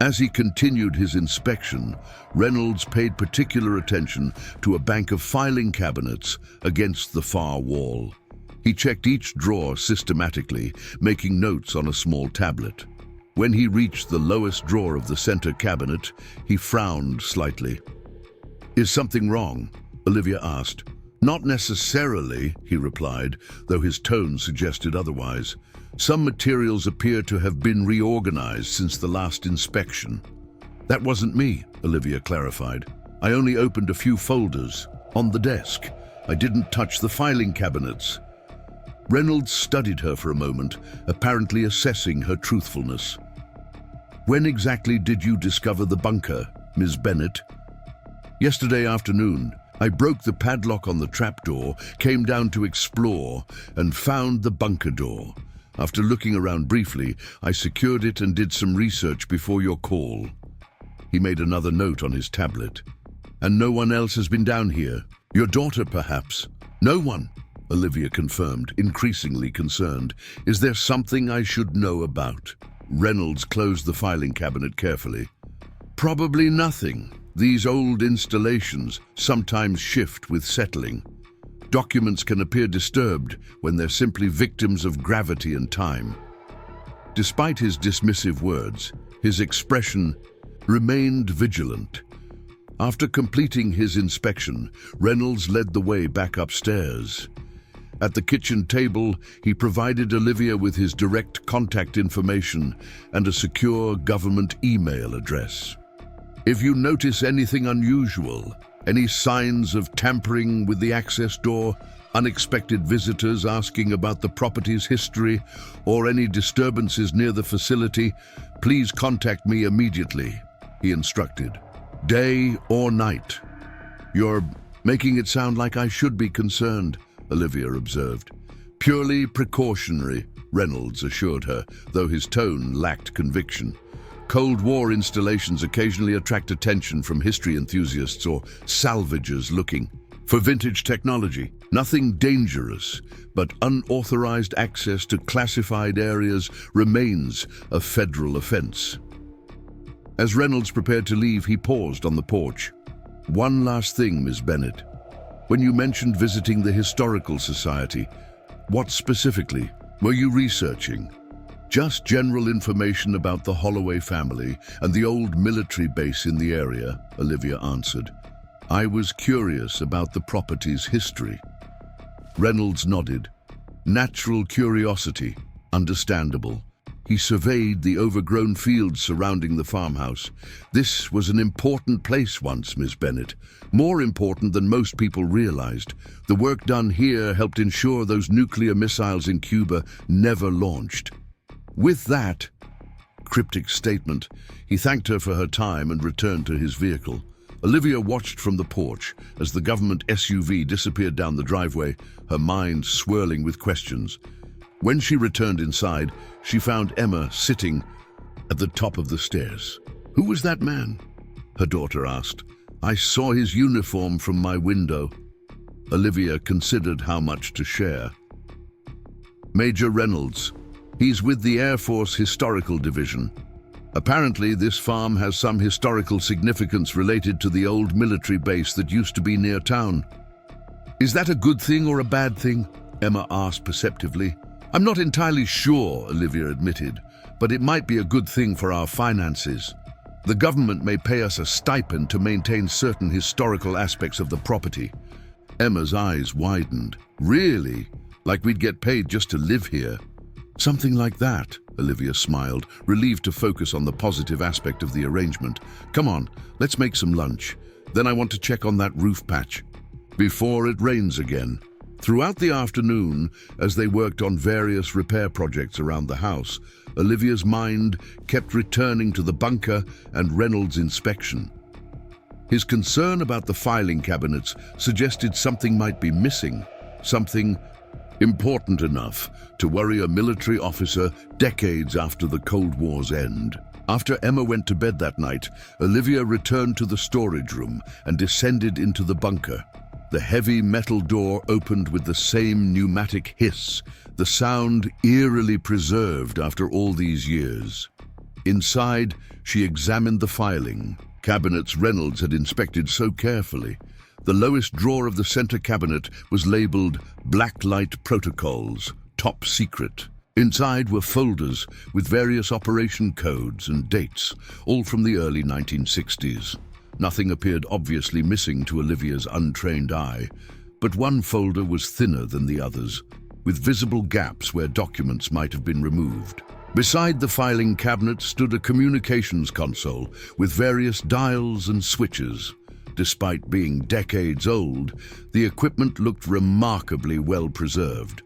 As he continued his inspection, Reynolds paid particular attention to a bank of filing cabinets against the far wall. He checked each drawer systematically, making notes on a small tablet. When he reached the lowest drawer of the center cabinet, he frowned slightly. "Is something wrong?" Olivia asked. "Not necessarily," he replied, though his tone suggested otherwise. "Some materials appear to have been reorganized since the last inspection." "That wasn't me," Olivia clarified. "I only opened a few folders on the desk. I didn't touch the filing cabinets." Reynolds studied her for a moment, apparently assessing her truthfulness. "When exactly did you discover the bunker, Ms. Bennett?" "Yesterday afternoon. I broke the padlock on the trapdoor, came down to explore, and found the bunker door. After looking around briefly, I secured it and did some research before your call." He made another note on his tablet. "And no one else has been down here? Your daughter, perhaps?" "No one," Olivia confirmed, increasingly concerned. "Is there something I should know about?" Reynolds closed the filing cabinet carefully. "Probably nothing. These old installations sometimes shift with settling. Documents can appear disturbed when they're simply victims of gravity and time." Despite his dismissive words, his expression remained vigilant. After completing his inspection, Reynolds led the way back upstairs. At the kitchen table, he provided Olivia with his direct contact information and a secure government email address. "If you notice anything unusual, any signs of tampering with the access door, unexpected visitors asking about the property's history, or any disturbances near the facility, please contact me immediately," he instructed. "Day or night." "You're making it sound like I should be concerned," Olivia observed. "Purely precautionary," Reynolds assured her, though his tone lacked conviction. Cold War installations occasionally attract attention from history enthusiasts or salvagers looking for vintage technology. Nothing dangerous, but unauthorized access to classified areas remains a federal offense. As Reynolds prepared to leave, he paused on the porch. "One last thing, Ms. Bennett. When you mentioned visiting the Historical Society, what specifically were you researching?" "Just general information about the Holloway family and the old military base in the area," Olivia answered. "I was curious about the property's history." Reynolds nodded. Natural curiosity, understandable. He surveyed the overgrown fields surrounding the farmhouse. "This was an important place once, Miss Bennett. More important than most people realized. The work done here helped ensure those nuclear missiles in Cuba never launched." With that cryptic statement, he thanked her for her time and returned to his vehicle. Olivia watched from the porch as the government SUV disappeared down the driveway, her mind swirling with questions. When she returned inside, she found Emma sitting at the top of the stairs. "Who was that man?" her daughter asked. "I saw his uniform from my window." Olivia considered how much to share. "Major Reynolds. He's with the Air Force Historical Division. Apparently, this farm has some historical significance related to the old military base that used to be near town." "Is that a good thing or a bad thing?" Emma asked perceptively. "I'm not entirely sure," Olivia admitted, "but it might be a good thing for our finances. The government may pay us a stipend to maintain certain historical aspects of the property." Emma's eyes widened. "Really? Like we'd get paid just to live here?" "Something like that," Olivia smiled, relieved to focus on the positive aspect of the arrangement. "Come on, let's make some lunch. Then I want to check on that roof patch before it rains again." Throughout the afternoon, as they worked on various repair projects around the house, Olivia's mind kept returning to the bunker and Reynolds' inspection. His concern about the filing cabinets suggested something might be missing, something important enough to worry a military officer decades after the Cold War's end. After Emma went to bed that night, Olivia returned to the storage room and descended into the bunker. The heavy metal door opened with the same pneumatic hiss, the sound eerily preserved after all these years. Inside, she examined the filing, cabinets Reynolds had inspected so carefully. The lowest drawer of the center cabinet was labeled Blacklight Protocols, Top Secret. Inside were folders with various operation codes and dates, all from the early 1960s. Nothing appeared obviously missing to Olivia's untrained eye, but one folder was thinner than the others, with visible gaps where documents might have been removed. Beside the filing cabinet stood a communications console with various dials and switches. Despite being decades old, the equipment looked remarkably well preserved.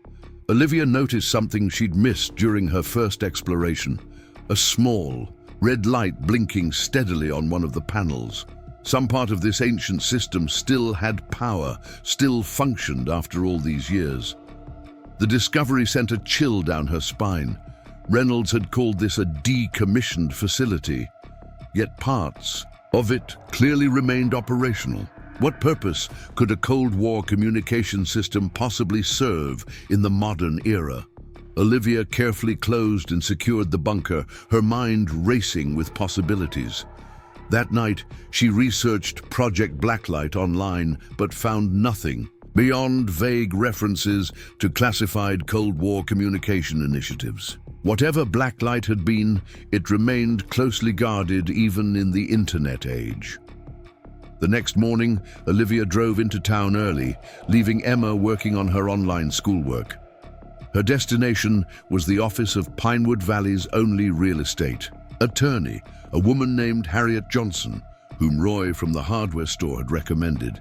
Olivia noticed something she'd missed during her first exploration: a small, red light blinking steadily on one of the panels. Some part of this ancient system still had power, still functioned after all these years. The discovery sent a chill down her spine. Reynolds had called this a decommissioned facility, yet parts of it clearly remained operational. What purpose could a Cold War communication system possibly serve in the modern era? Olivia carefully closed and secured the bunker, her mind racing with possibilities. That night, she researched Project Blacklight online, but found nothing beyond vague references to classified Cold War communication initiatives. Whatever Blacklight had been, it remained closely guarded even in the internet age. The next morning, Olivia drove into town early, leaving Emma working on her online schoolwork. Her destination was the office of Pinewood Valley's only real estate attorney, a woman named Harriet Johnson, whom Roy from the hardware store had recommended.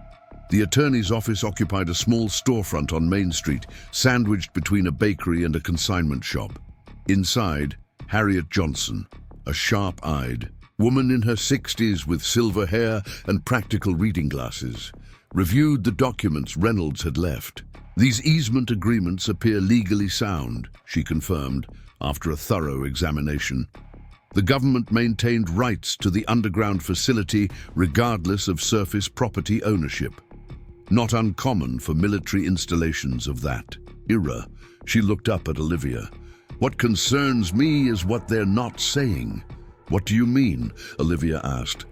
The attorney's office occupied a small storefront on Main Street, sandwiched between a bakery and a consignment shop. Inside, Harriet Johnson, a sharp-eyed woman in her 60s with silver hair and practical reading glasses, reviewed the documents Reynolds had left. These easement agreements appear legally sound, she confirmed, after a thorough examination. The government maintained rights to the underground facility regardless of surface property ownership. Not uncommon for military installations of that era. She looked up at Olivia. "What concerns me is what they're not saying." "What do you mean?" Olivia asked.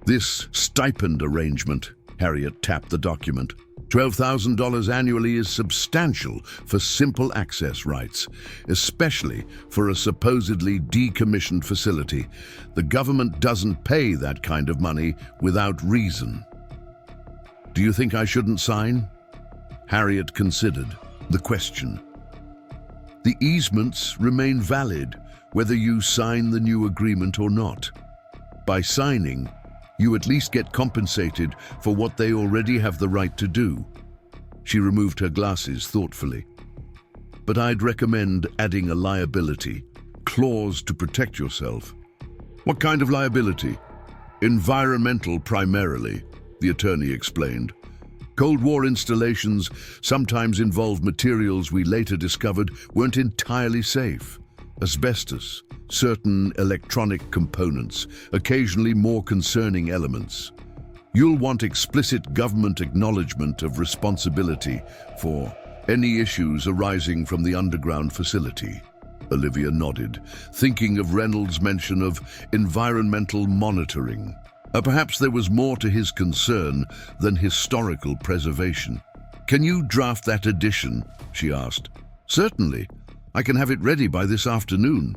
"This stipend arrangement," Harriet tapped the document. $12,000 annually is substantial for simple access rights, especially for a supposedly decommissioned facility. The government doesn't pay that kind of money without reason. "Do you think I shouldn't sign?" Harriet considered the question. "The easements remain valid whether you sign the new agreement or not. By signing, you at least get compensated for what they already have the right to do." She removed her glasses thoughtfully. "But I'd recommend adding a liability clause to protect yourself." "What kind of liability?" "Environmental primarily," the attorney explained. Cold War installations sometimes involve materials we later discovered weren't entirely safe. Asbestos, certain electronic components, occasionally more concerning elements. You'll want explicit government acknowledgement of responsibility for any issues arising from the underground facility. Olivia nodded, thinking of Reynolds' mention of environmental monitoring. Perhaps there was more to his concern than historical preservation. "Can you draft that addition?" she asked. "Certainly. I can have it ready by this afternoon."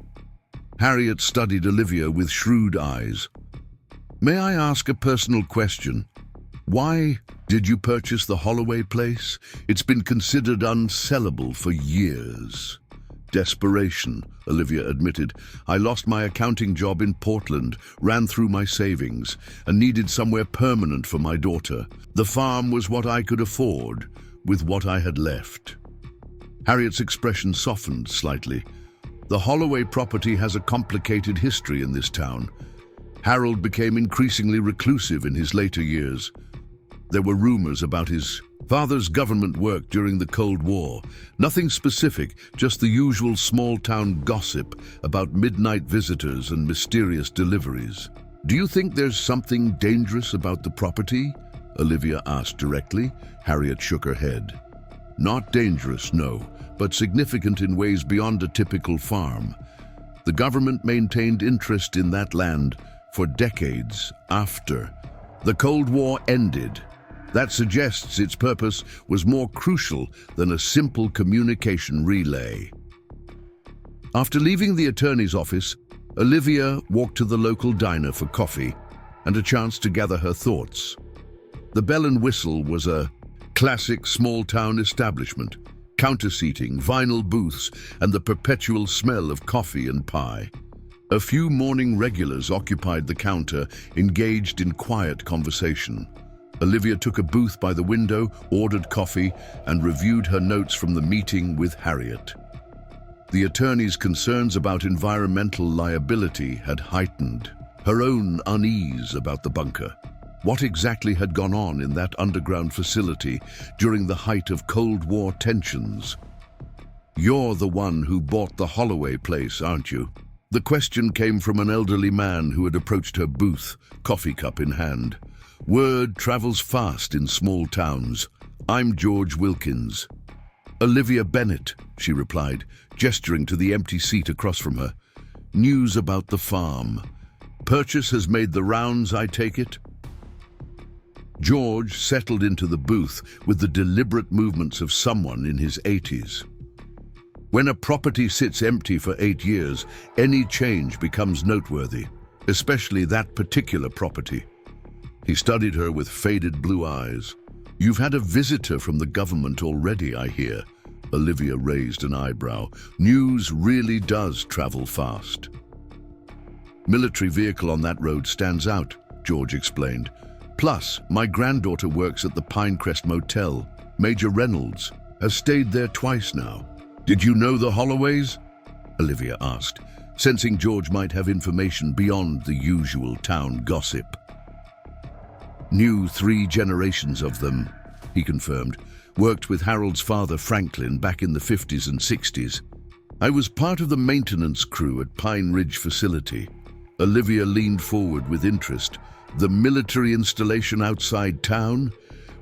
Harriet studied Olivia with shrewd eyes. "May I ask a personal question? Why did you purchase the Holloway place? It's been considered unsellable for years." "Desperation," Olivia admitted. "I lost my accounting job in Portland, ran through my savings, and needed somewhere permanent for my daughter. The farm was what I could afford, with what I had left." Harriet's expression softened slightly. "The Holloway property has a complicated history in this town. Harold became increasingly reclusive in his later years. There were rumors about his father's government work during the Cold War. Nothing specific, just the usual small-town gossip about midnight visitors and mysterious deliveries." "Do you think there's something dangerous about the property?" Olivia asked directly. Harriet shook her head. "Not dangerous, no, but significant in ways beyond a typical farm. The government maintained interest in that land for decades after the Cold War ended. That suggests its purpose was more crucial than a simple communication relay. After leaving the attorney's office, Olivia walked to the local diner for coffee and a chance to gather her thoughts. The Bell and Whistle was a classic small-town establishment, counter-seating, vinyl booths, and the perpetual smell of coffee and pie. A few morning regulars occupied the counter, engaged in quiet conversation. Olivia took a booth by the window, ordered coffee, and reviewed her notes from the meeting with Harriet. The attorney's concerns about environmental liability had heightened her own unease about the bunker. What exactly had gone on in that underground facility during the height of Cold War tensions? "You're the one who bought the Holloway place, aren't you?" The question came from an elderly man who had approached her booth, coffee cup in hand. "Word travels fast in small towns. I'm George Wilkins." "Olivia Bennett," she replied, gesturing to the empty seat across from her. "News about the farm. Purchase has made the rounds, I take it?" George settled into the booth with the deliberate movements of someone in his 80s. When a property sits empty for 8 years, any change becomes noteworthy, especially that particular property. He studied her with faded blue eyes. "You've had a visitor from the government already, I hear." Olivia raised an eyebrow. "News really does travel fast." "Military vehicle on that road stands out," George explained. "Plus, my granddaughter works at the Pinecrest Motel. Major Reynolds has stayed there twice now." "Did you know the Holloways?" Olivia asked, sensing George might have information beyond the usual town gossip. "Knew 3 generations of them," he confirmed. "Worked with Harold's father, Franklin, back in the 50s and 60s. I was part of the maintenance crew at Pine Ridge facility." Olivia leaned forward with interest. "The military installation outside town?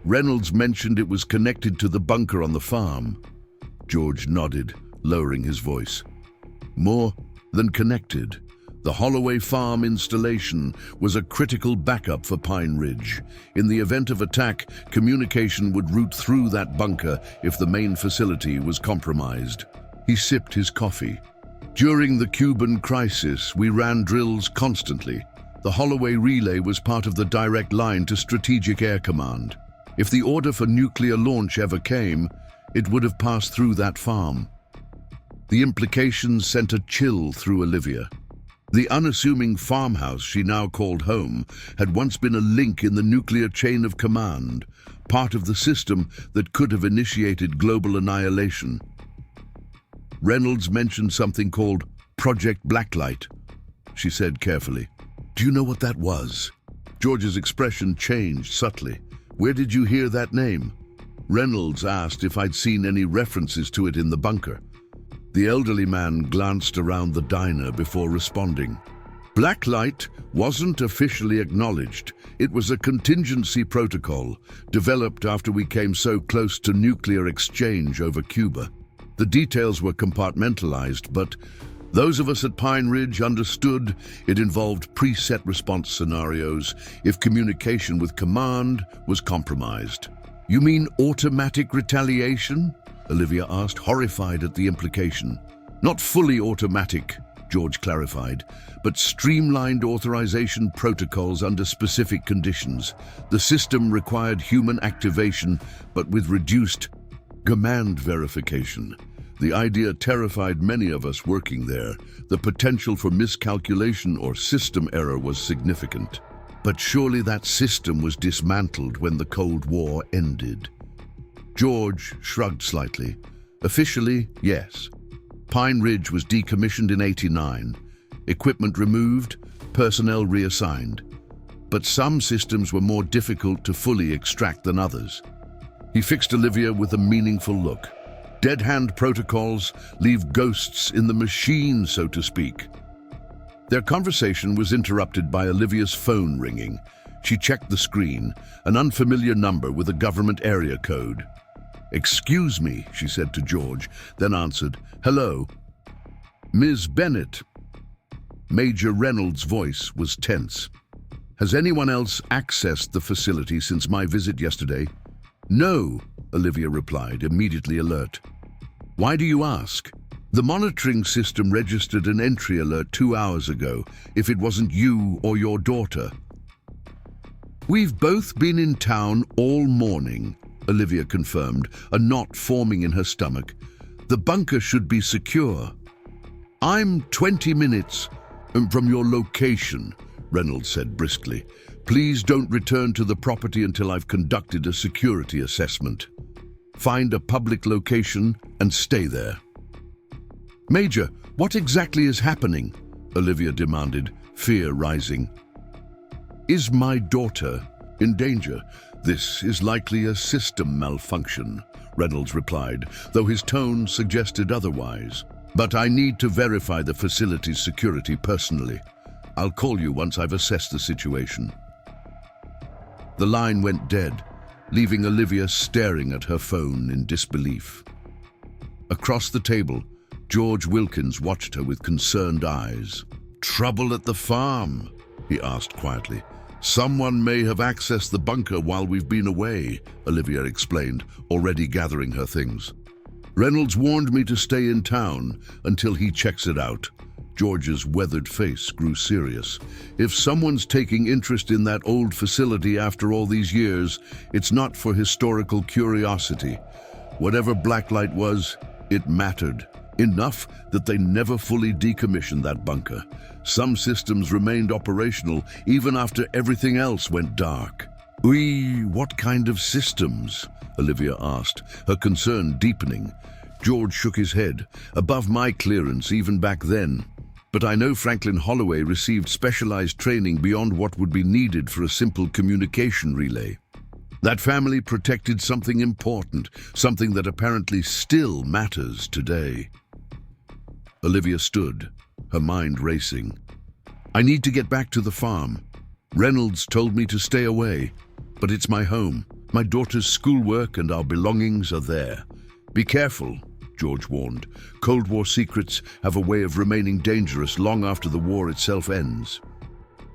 Reynolds mentioned it was connected to the bunker on the farm." George nodded, lowering his voice. "More than connected. The Holloway Farm installation was a critical backup for Pine Ridge. In the event of attack, communication would route through that bunker if the main facility was compromised." He sipped his coffee. "During the Cuban crisis, we ran drills constantly. The Holloway relay was part of the direct line to Strategic Air Command. If the order for nuclear launch ever came, it would have passed through that farm." The implications sent a chill through Olivia. The unassuming farmhouse she now called home had once been a link in the nuclear chain of command, part of the system that could have initiated global annihilation. "Reynolds mentioned something called Project Blacklight," she said carefully. "Do you know what that was?" George's expression changed subtly. "Where did you hear that name?" Reynolds asked if I'd seen any references to it in the bunker. The elderly man glanced around the diner before responding. "Blacklight wasn't officially acknowledged. It was a contingency protocol, developed after we came so close to nuclear exchange over Cuba. The details were compartmentalized, but those of us at Pine Ridge understood it involved preset response scenarios if communication with command was compromised." "You mean automatic retaliation?" Olivia asked, horrified at the implication. "Not fully automatic," George clarified, "but streamlined authorization protocols under specific conditions. The system required human activation, but with reduced command verification. The idea terrified many of us working there. The potential for miscalculation or system error was significant. But surely that system was dismantled when the Cold War ended." George shrugged slightly. "Officially, yes. Pine Ridge was decommissioned in '89. Equipment removed, personnel reassigned. But some systems were more difficult to fully extract than others." He fixed Olivia with a meaningful look. "Dead hand protocols leave ghosts in the machine, so to speak." Their conversation was interrupted by Olivia's phone ringing. She checked the screen, an unfamiliar number with a government area code. "Excuse me," she said to George, then answered, "Hello." "Ms. Bennett, Major Reynolds' voice was tense. "Has anyone else accessed the facility since my visit yesterday?" "No," Olivia replied, immediately alert. "Why do you ask?" "The monitoring system registered an entry alert 2 hours ago, if it wasn't you or your daughter." "We've both been in town all morning," Olivia confirmed, a knot forming in her stomach. "The bunker should be secure." "I'm 20 minutes from your location," Reynolds said briskly. "Please don't return to the property until I've conducted a security assessment. Find a public location and stay there." "Major, what exactly is happening?" Olivia demanded, fear rising. "Is my daughter in danger? This is likely a system malfunction," Reynolds replied, though his tone suggested otherwise. "But I need to verify the facility's security personally. I'll call you once I've assessed the situation." The line went dead, leaving Olivia staring at her phone in disbelief. Across the table, George Wilkins watched her with concerned eyes. "Trouble at the farm?" he asked quietly. "Someone may have accessed the bunker while we've been away," Olivia explained, already gathering her things. "Reynolds warned me to stay in town until he checks it out." George's weathered face grew serious. "If someone's taking interest in that old facility after all these years, it's not for historical curiosity. Whatever Blacklight was, it mattered. Enough that they never fully decommissioned that bunker. Some systems remained operational even after everything else went dark." What kind of systems?" Olivia asked, her concern deepening. George shook his head. "Above my clearance even back then. But I know Franklin Holloway received specialized training beyond what would be needed for a simple communication relay. That family protected something important, something that apparently still matters today." Olivia stood, her mind racing. "I need to get back to the farm. Reynolds told me to stay away, but it's my home. My daughter's schoolwork and our belongings are there. Be careful," George warned. "Cold War secrets have a way of remaining dangerous long after the war itself ends."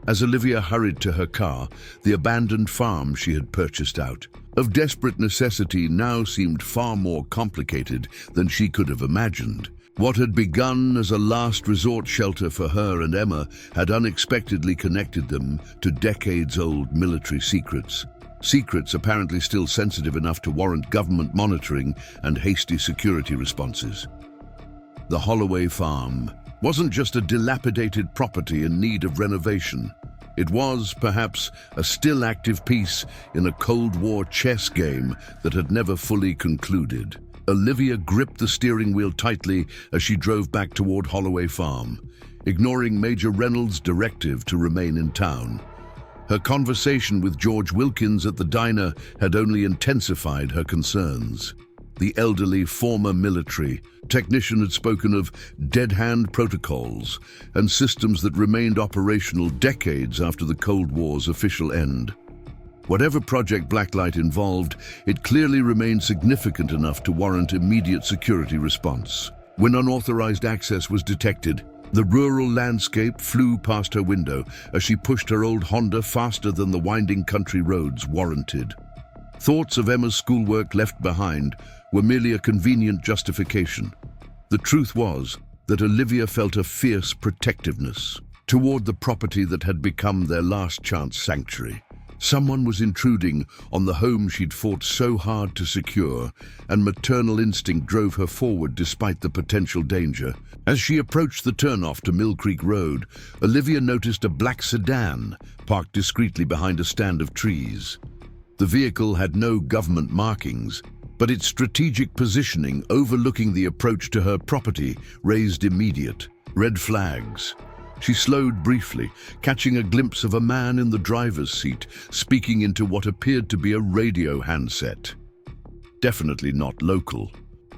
As Olivia hurried to her car, the abandoned farm she had purchased out, of desperate necessity, now seemed far more complicated than she could have imagined. What had begun as a last resort shelter for her and Emma had unexpectedly connected them to decades-old military secrets. Secrets apparently still sensitive enough to warrant government monitoring and hasty security responses. The Holloway farm wasn't just a dilapidated property in need of renovation. It was, perhaps, a still active piece in a Cold War chess game that had never fully concluded. Olivia gripped the steering wheel tightly as she drove back toward Holloway Farm, ignoring Major Reynolds' directive to remain in town. Her conversation with George Wilkins at the diner had only intensified her concerns. The elderly former military technician had spoken of dead-hand protocols and systems that remained operational decades after the Cold War's official end. Whatever Project Blacklight involved, it clearly remained significant enough to warrant immediate security response. When unauthorized access was detected, the rural landscape flew past her window as she pushed her old Honda faster than the winding country roads warranted. Thoughts of Emma's schoolwork left behind were merely a convenient justification. The truth was that Olivia felt a fierce protectiveness toward the property that had become their last chance sanctuary. Someone was intruding on the home she'd fought so hard to secure, and maternal instinct drove her forward despite the potential danger. As she approached the turnoff to Mill Creek Road, Olivia noticed a black sedan parked discreetly behind a stand of trees. The vehicle had no government markings, but its strategic positioning overlooking the approach to her property raised immediate red flags. She slowed briefly, catching a glimpse of a man in the driver's seat, speaking into what appeared to be a radio handset. Definitely not local.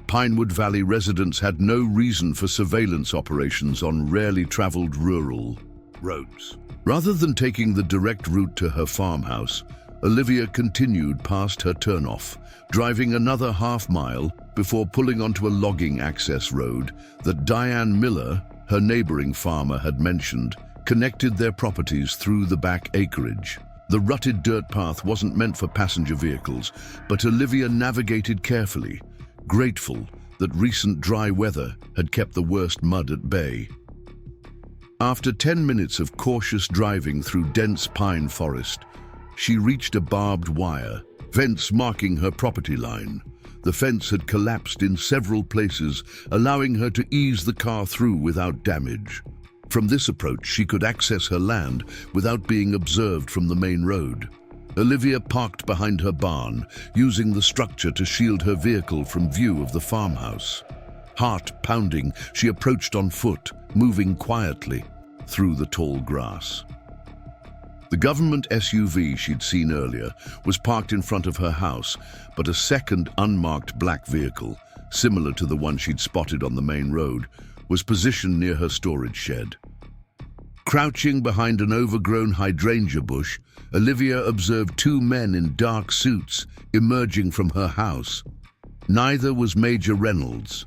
Pinewood Valley residents had no reason for surveillance operations on rarely traveled rural roads. Rather than taking the direct route to her farmhouse, Olivia continued past her turnoff, driving another half-mile before pulling onto a logging access road that Diane Miller her neighboring farmer had mentioned, connected their properties through the back acreage. The rutted dirt path wasn't meant for passenger vehicles, but Olivia navigated carefully, grateful that recent dry weather had kept the worst mud at bay. After 10 minutes of cautious driving through dense pine forest, she reached a barbed wire fence marking her property line. The fence had collapsed in several places, allowing her to ease the car through without damage. From this approach, she could access her land without being observed from the main road. Olivia parked behind her barn, using the structure to shield her vehicle from view of the farmhouse. Heart pounding, she approached on foot, moving quietly through the tall grass. The government SUV she'd seen earlier was parked in front of her house, but a second unmarked black vehicle, similar to the one she'd spotted on the main road, was positioned near her storage shed. Crouching behind an overgrown hydrangea bush, Olivia observed two men in dark suits emerging from her house. Neither was Major Reynolds.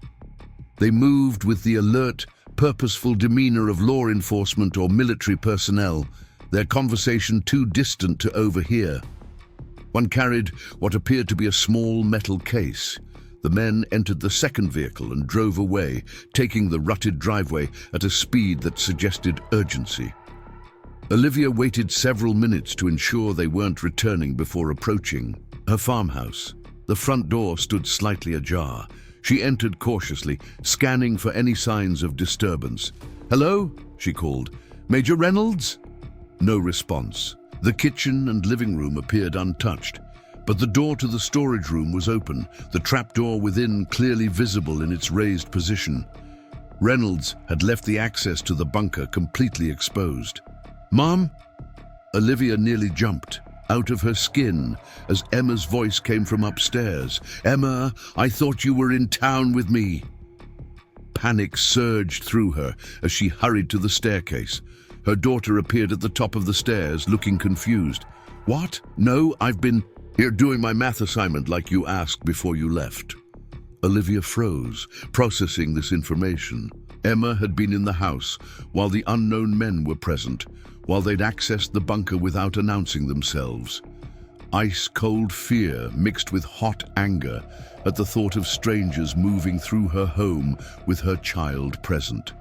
They moved with the alert, purposeful demeanor of law enforcement or military personnel, their conversation too distant to overhear. One carried what appeared to be a small metal case. The men entered the second vehicle and drove away, taking the rutted driveway at a speed that suggested urgency. Olivia waited several minutes to ensure they weren't returning before approaching her farmhouse. The front door stood slightly ajar. She entered cautiously, scanning for any signs of disturbance. "Hello?" she called. "Major Reynolds?" No response. The kitchen and living room appeared untouched, but the door to the storage room was open, the trapdoor within clearly visible in its raised position. Reynolds had left the access to the bunker completely exposed. "Mom?" Olivia nearly jumped, out of her skin, as Emma's voice came from upstairs. "Emma, I thought you were in town with me." Panic surged through her as she hurried to the staircase. Her daughter appeared at the top of the stairs, looking confused. "What? No, I've been here doing my math assignment like you asked before you left." Olivia froze, processing this information. Emma had been in the house while the unknown men were present, while they'd accessed the bunker without announcing themselves. Ice-cold fear mixed with hot anger at the thought of strangers moving through her home with her child present.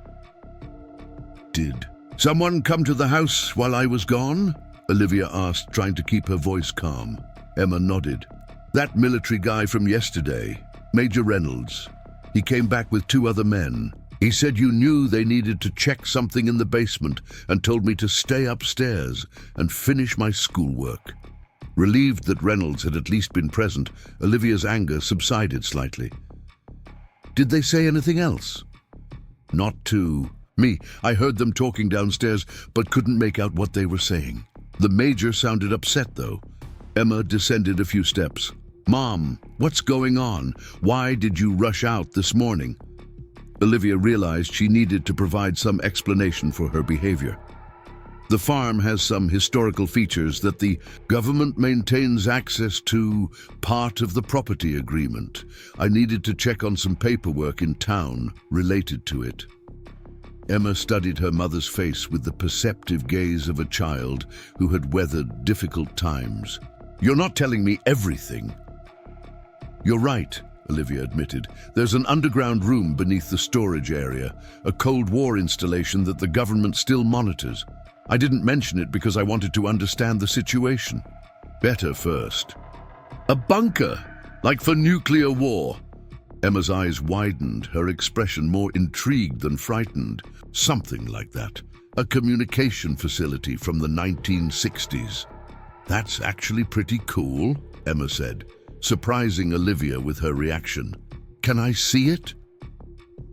"Did someone come to the house while I was gone?" Olivia asked, trying to keep her voice calm. Emma nodded. "That military guy from yesterday, Major Reynolds. He came back with two other men. He said you knew they needed to check something in the basement and told me to stay upstairs and finish my schoolwork." Relieved that Reynolds had at least been present, Olivia's anger subsided slightly. "Did they say anything else?" "Not to me. I heard them talking downstairs, but couldn't make out what they were saying. The major sounded upset, though." Emma descended a few steps. "Mom, what's going on? Why did you rush out this morning?" Olivia realized she needed to provide some explanation for her behavior. "The farm has some historical features that the government maintains access to, part of the property agreement. I needed to check on some paperwork in town related to it." Emma studied her mother's face with the perceptive gaze of a child who had weathered difficult times. "You're not telling me everything." "You're right," Olivia admitted. "There's an underground room beneath the storage area, a Cold War installation that the government still monitors. I didn't mention it because I wanted to understand the situation better first." "A bunker, like for nuclear war?" Emma's eyes widened, her expression more intrigued than frightened. "Something like that. A communication facility from the 1960s. "That's actually pretty cool," Emma said, surprising Olivia with her reaction. "Can I see it?"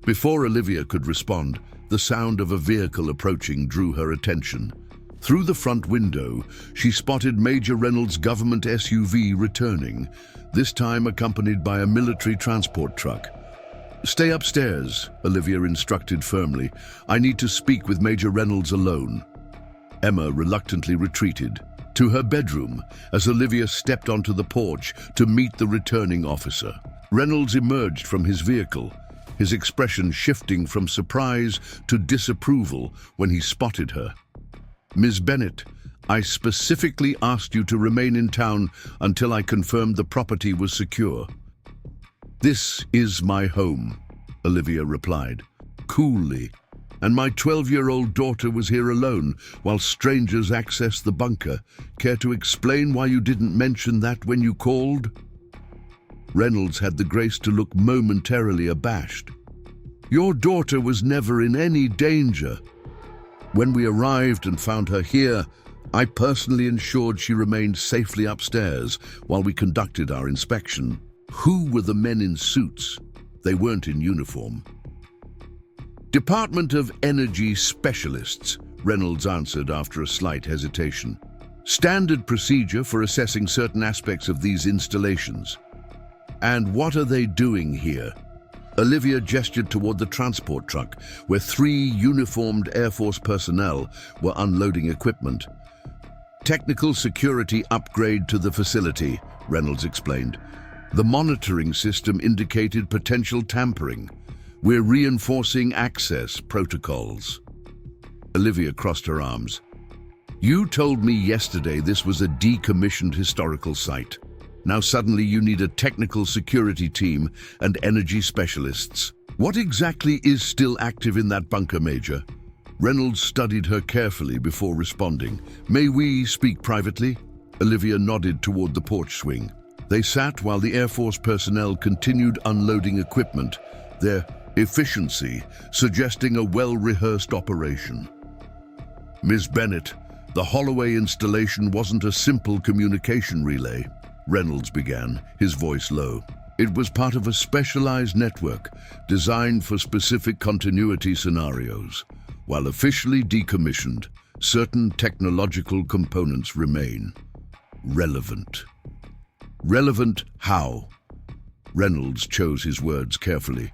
Before Olivia could respond, the sound of a vehicle approaching drew her attention. Through the front window, she spotted Major Reynolds' government SUV returning, this time accompanied by a military transport truck. "Stay upstairs," Olivia instructed firmly. "I need to speak with Major Reynolds alone." Emma reluctantly retreated to her bedroom as Olivia stepped onto the porch to meet the returning officer. Reynolds emerged from his vehicle, his expression shifting from surprise to disapproval when he spotted her. "Ms. Bennett, I specifically asked you to remain in town until I confirmed the property was secure." "This is my home," Olivia replied, coolly, "and my 12-year-old daughter was here alone while strangers accessed the bunker. Care to explain why you didn't mention that when you called?" Reynolds had the grace to look momentarily abashed. "Your daughter was never in any danger. When we arrived and found her here, I personally ensured she remained safely upstairs while we conducted our inspection." "Who were the men in suits?" "They weren't in uniform." "Department of Energy Specialists," Reynolds answered after a slight hesitation. "Standard procedure for assessing certain aspects of these installations." "And what are they doing here?" Olivia gestured toward the transport truck, where 3 uniformed Air Force personnel were unloading equipment. "Technical security upgrade to the facility," Reynolds explained. "The monitoring system indicated potential tampering. We're reinforcing access protocols." Olivia crossed her arms. "You told me yesterday this was a decommissioned historical site. Now suddenly you need a technical security team and energy specialists. What exactly is still active in that bunker, Major?" Reynolds studied her carefully before responding. "May we speak privately?" Olivia nodded toward the porch swing. They sat while the Air Force personnel continued unloading equipment, their efficiency suggesting a well-rehearsed operation. "Ms. Bennett, the Holloway installation wasn't a simple communication relay," Reynolds began, his voice low. "It was part of a specialized network designed for specific continuity scenarios. While officially decommissioned, certain technological components remain relevant." "Relevant how?" Reynolds chose his words carefully.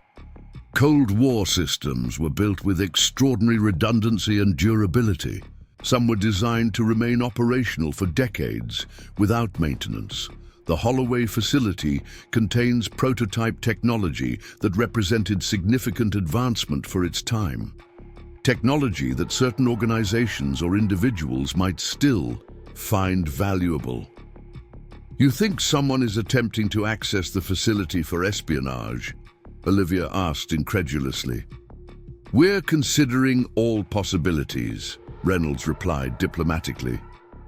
"Cold War systems were built with extraordinary redundancy and durability. Some were designed to remain operational for decades without maintenance. The Holloway facility contains prototype technology that represented significant advancement for its time. Technology that certain organizations or individuals might still find valuable." "You think someone is attempting to access the facility for espionage?" Olivia asked incredulously. "We're considering all possibilities," Reynolds replied diplomatically.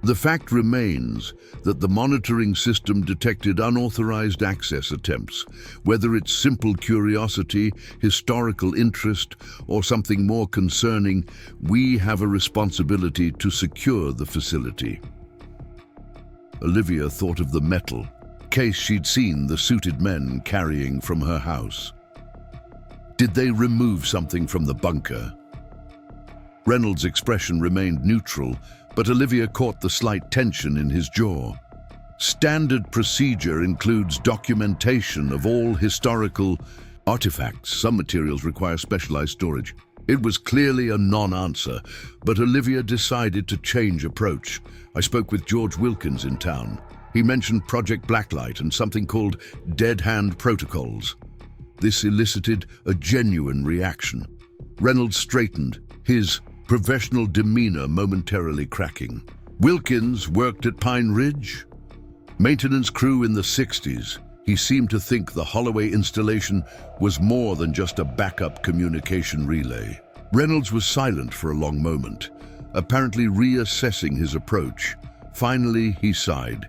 "The fact remains that the monitoring system detected unauthorized access attempts. Whether it's simple curiosity, historical interest, or something more concerning, we have a responsibility to secure the facility." Olivia thought of the metal case she'd seen the suited men carrying from her house. Did they remove something from the bunker? Reynolds' expression remained neutral, but Olivia caught the slight tension in his jaw. "Standard procedure includes documentation of all historical artifacts. Some materials require specialized storage." It was clearly a non-answer, but Olivia decided to change approach. "I spoke with George Wilkins in town. He mentioned Project Blacklight and something called Dead Hand Protocols." This elicited a genuine reaction. Reynolds straightened, his professional demeanor momentarily cracking. "Wilkins worked at Pine Ridge? Maintenance crew in the 60s. He seemed to think the Holloway installation was more than just a backup communication relay." Reynolds was silent for a long moment, apparently reassessing his approach. Finally, he sighed.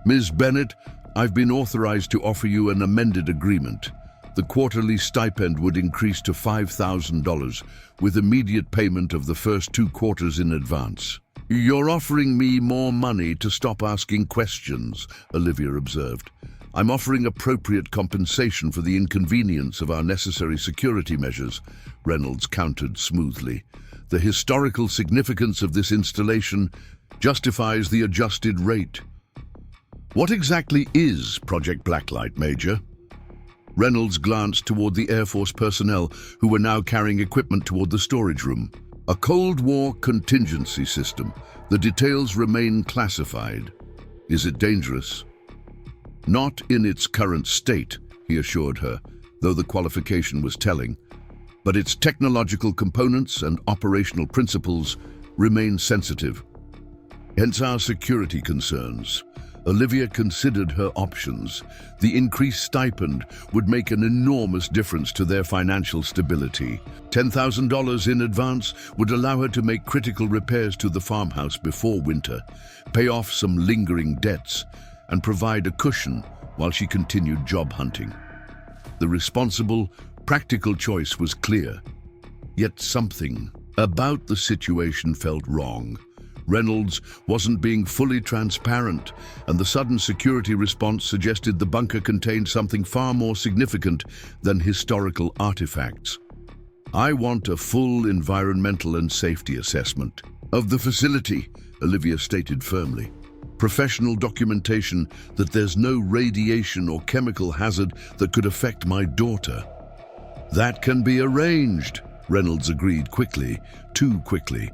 "Ms. Bennett, I've been authorized to offer you an amended agreement. The quarterly stipend would increase to $5,000, with immediate payment of the first 2 quarters in advance." "You're offering me more money to stop asking questions," Olivia observed. "I'm offering appropriate compensation for the inconvenience of our necessary security measures," Reynolds countered smoothly. "The historical significance of this installation justifies the adjusted rate." "What exactly is Project Blacklight, Major?" Reynolds glanced toward the Air Force personnel who were now carrying equipment toward the storage room. "A Cold War contingency system. The details remain classified." "Is it dangerous?" "Not in its current state," he assured her. though the qualification was telling, but its technological components and operational principles remain sensitive. Hence our security concerns. Olivia considered her options. The increased stipend would make an enormous difference to their financial stability. $10,000 in advance would allow her to make critical repairs to the farmhouse before winter, pay off some lingering debts, and provide a cushion while she continued job hunting. The responsible, practical choice was clear. Yet something about the situation felt wrong. Reynolds wasn't being fully transparent, and the sudden security response suggested the bunker contained something far more significant than historical artifacts. "I want a full environmental and safety assessment of the facility," Olivia stated firmly. "Professional documentation that there's no radiation or chemical hazard that could affect my daughter." "That can be arranged," Reynolds agreed quickly, too quickly.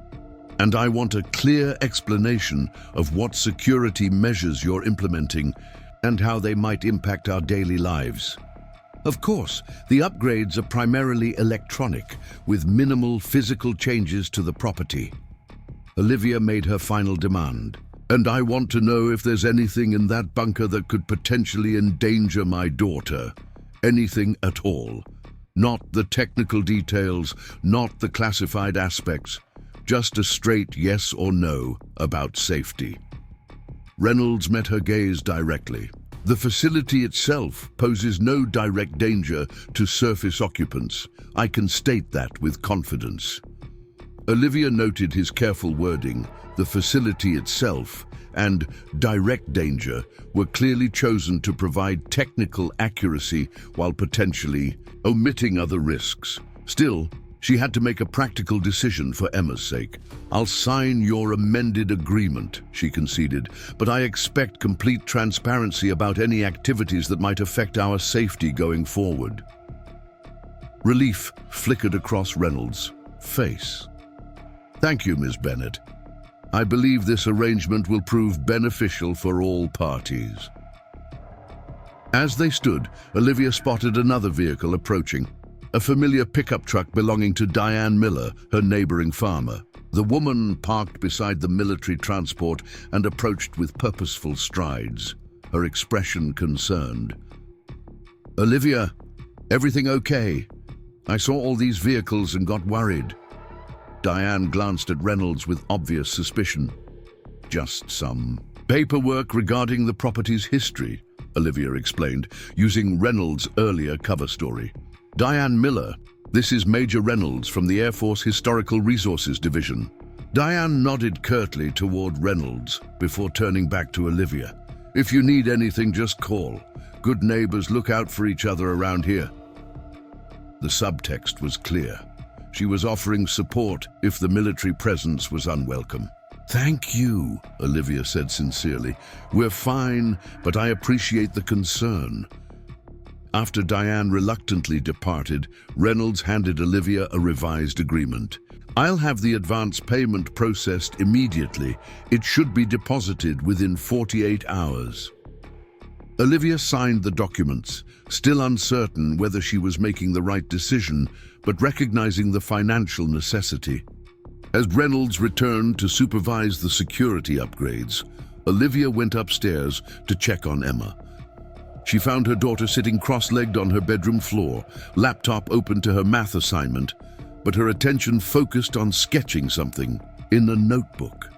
"And I want a clear explanation of what security measures you're implementing and how they might impact our daily lives." "Of course, the upgrades are primarily electronic, with minimal physical changes to the property." Olivia made her final demand. "And I want to know if there's anything in that bunker that could potentially endanger my daughter. Anything at all. Not the technical details, not the classified aspects. Just a straight yes or no about safety." Reynolds met her gaze directly. "The facility itself poses no direct danger to surface occupants. I can state that with confidence." Olivia noted his careful wording. The facility itself and direct danger were clearly chosen to provide technical accuracy while potentially omitting other risks. Still, she had to make a practical decision for Emma's sake. "I'll sign your amended agreement," she conceded, "but I expect complete transparency about any activities that might affect our safety going forward." Relief flickered across Reynolds' face. "Thank you, Ms. Bennett. I believe this arrangement will prove beneficial for all parties." As they stood, Olivia spotted another vehicle approaching. A familiar pickup truck belonging to Diane Miller, her neighboring farmer. The woman parked beside the military transport and approached with purposeful strides, her expression concerned. "Olivia, everything okay? I saw all these vehicles and got worried." Diane glanced at Reynolds with obvious suspicion. "Just some paperwork regarding the property's history," Olivia explained, using Reynolds' earlier cover story. "Diane Miller, this is Major Reynolds from the Air Force Historical Resources Division." Diane nodded curtly toward Reynolds before turning back to Olivia. "If you need anything, just call. Good neighbors look out for each other around here." The subtext was clear. She was offering support if the military presence was unwelcome. "Thank you," Olivia said sincerely. "We're fine, but I appreciate the concern." After Diane reluctantly departed, Reynolds handed Olivia a revised agreement. "I'll have the advance payment processed immediately. It should be deposited within 48 hours." Olivia signed the documents, still uncertain whether she was making the right decision, but recognizing the financial necessity. As Reynolds returned to supervise the security upgrades, Olivia went upstairs to check on Emma. She found her daughter sitting cross-legged on her bedroom floor, laptop open to her math assignment, but her attention focused on sketching something in a notebook.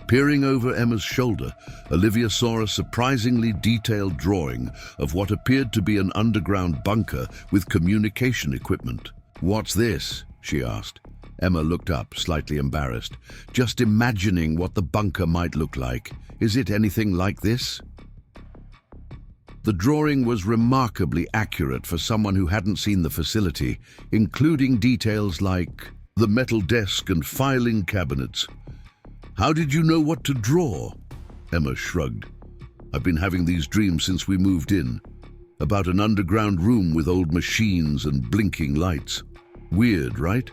Peering over Emma's shoulder, Olivia saw a surprisingly detailed drawing of what appeared to be an underground bunker with communication equipment. "What's this?" she asked. Emma looked up, slightly embarrassed. "Just imagining what the bunker might look like. Is it anything like this?" The drawing was remarkably accurate for someone who hadn't seen the facility, including details like the metal desk and filing cabinets. "How did you know what to draw?" Emma shrugged. "I've been having these dreams since we moved in, about an underground room with old machines and blinking lights. Weird, right?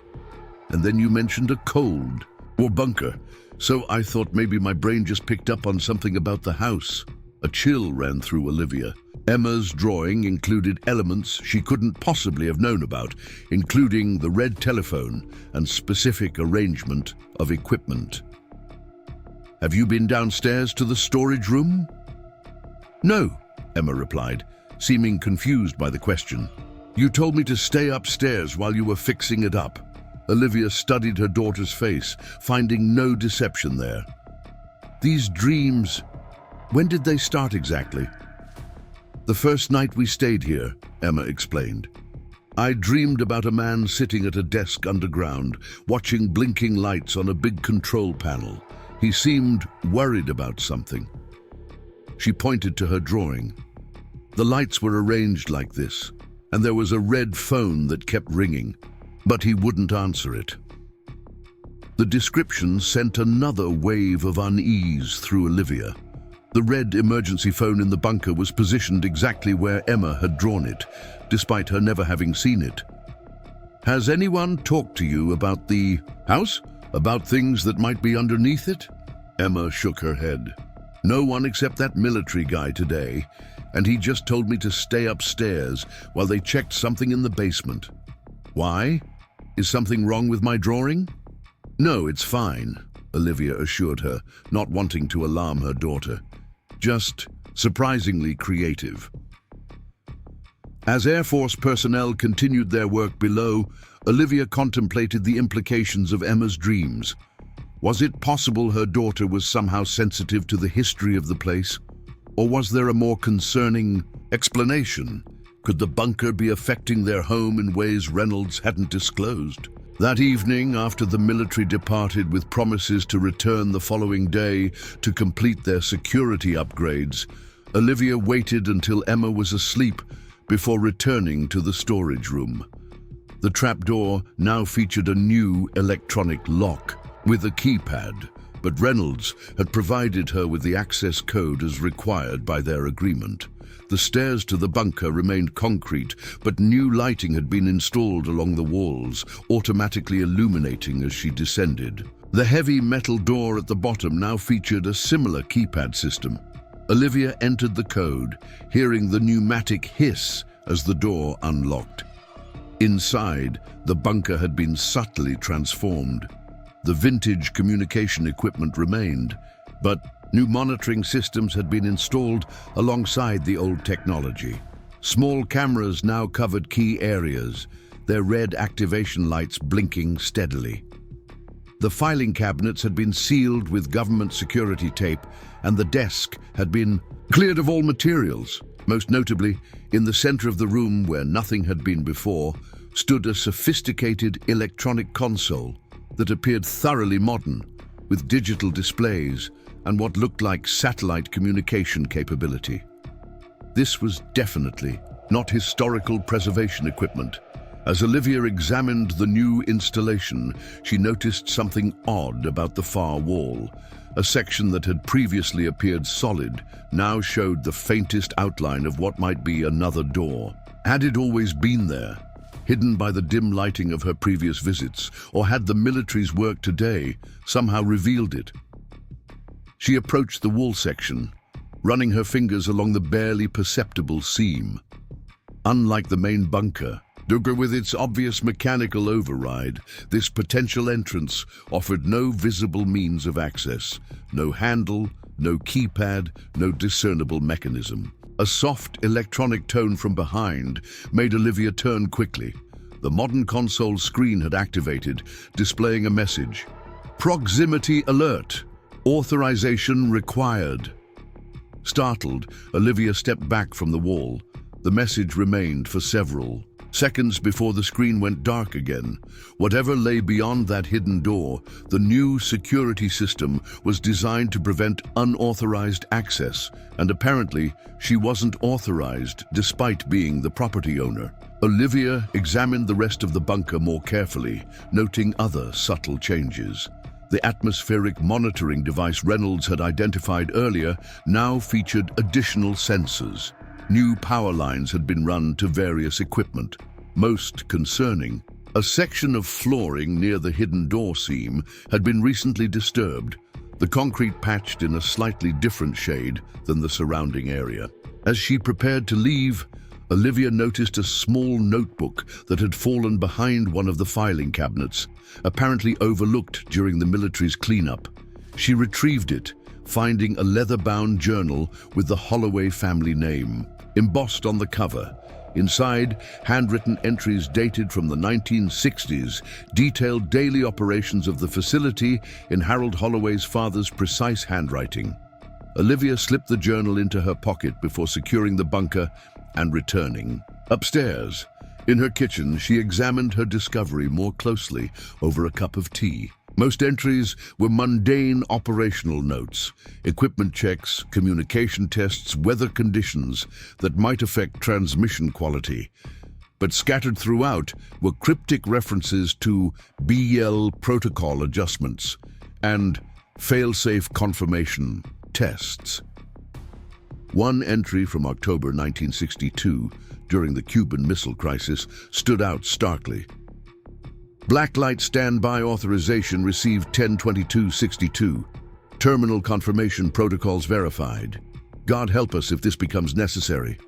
And then you mentioned a cold or bunker, so I thought maybe my brain just picked up on something about the house." A chill ran through Olivia. Emma's drawing included elements she couldn't possibly have known about, including the red telephone and specific arrangement of equipment. "Have you been downstairs to the storage room?" "No," Emma replied, seeming confused by the question. "You told me to stay upstairs while you were fixing it up." Olivia studied her daughter's face, finding no deception there. "These dreams, when did they start exactly?" "The first night we stayed here," Emma explained. "I dreamed about a man sitting at a desk underground, watching blinking lights on a big control panel. He seemed worried about something." She pointed to her drawing. The lights were arranged like this, and there was a red phone that kept ringing, but he wouldn't answer it. The description sent another wave of unease through Olivia. The red emergency phone in the bunker was positioned exactly where Emma had drawn it, despite her never having seen it. "Has anyone talked to you about the house? About things that might be underneath it?" Emma shook her head. "No one except that military guy today, and he just told me to stay upstairs while they checked something in the basement." "Why? Is something wrong with my drawing?" "No, it's fine," Olivia assured her, not wanting to alarm her daughter. "Just surprisingly creative." As Air Force personnel continued their work below, Olivia contemplated the implications of Emma's dreams. Was it possible her daughter was somehow sensitive to the history of the place? Or was there a more concerning explanation? Could the bunker be affecting their home in ways Reynolds hadn't disclosed? That evening, after the military departed with promises to return the following day to complete their security upgrades, Olivia waited until Emma was asleep before returning to the storage room. The trapdoor now featured a new electronic lock with a keypad, but Reynolds had provided her with the access code as required by their agreement. The stairs to the bunker remained concrete, but new lighting had been installed along the walls, automatically illuminating as she descended. The heavy metal door at the bottom now featured a similar keypad system. Olivia entered the code, hearing the pneumatic hiss as the door unlocked. Inside, the bunker had been subtly transformed. The vintage communication equipment remained, but new monitoring systems had been installed alongside the old technology. Small cameras now covered key areas, their red activation lights blinking steadily. The filing cabinets had been sealed with government security tape, and the desk had been cleared of all materials. Most notably, in the center of the room where nothing had been before, stood a sophisticated electronic console that appeared thoroughly modern, with digital displays and what looked like satellite communication capability. This was definitely not historical preservation equipment. As Olivia examined the new installation, she noticed something odd about the far wall. A section that had previously appeared solid now showed the faintest outline of what might be another door. Had it always been there, hidden by the dim lighting of her previous visits, or had the military's work today somehow revealed it? She approached the wall section, running her fingers along the barely perceptible seam. Unlike the main bunker, with its obvious mechanical override, this potential entrance offered no visible means of access, no handle, no keypad, no discernible mechanism. A soft electronic tone from behind made Olivia turn quickly. The modern console screen had activated, displaying a message. "Proximity alert. Authorization required." Startled, Olivia stepped back from the wall. The message remained for several seconds before the screen went dark again. Whatever lay beyond that hidden door, the new security system was designed to prevent unauthorized access, and apparently she wasn't authorized despite being the property owner. Olivia examined the rest of the bunker more carefully, noting other subtle changes. The atmospheric monitoring device Reynolds had identified earlier now featured additional sensors. New power lines had been run to various equipment. Most concerning, a section of flooring near the hidden door seam had been recently disturbed, the concrete patched in a slightly different shade than the surrounding area. As she prepared to leave, Olivia noticed a small notebook that had fallen behind one of the filing cabinets, apparently overlooked during the military's cleanup. She retrieved it, finding a leather-bound journal with the Holloway family name, embossed on the cover. Inside, handwritten entries dated from the 1960s detailed daily operations of the facility in Harold Holloway's father's precise handwriting. Olivia slipped the journal into her pocket before securing the bunker and returning. Upstairs, in her kitchen, she examined her discovery more closely over a cup of tea. Most entries were mundane operational notes, equipment checks, communication tests, weather conditions that might affect transmission quality. But scattered throughout were cryptic references to BL protocol adjustments and fail-safe confirmation tests. One entry from October 1962, during the Cuban Missile Crisis, stood out starkly. Blacklight standby authorization received 10/22/62. Terminal confirmation protocols verified. God help us if this becomes necessary.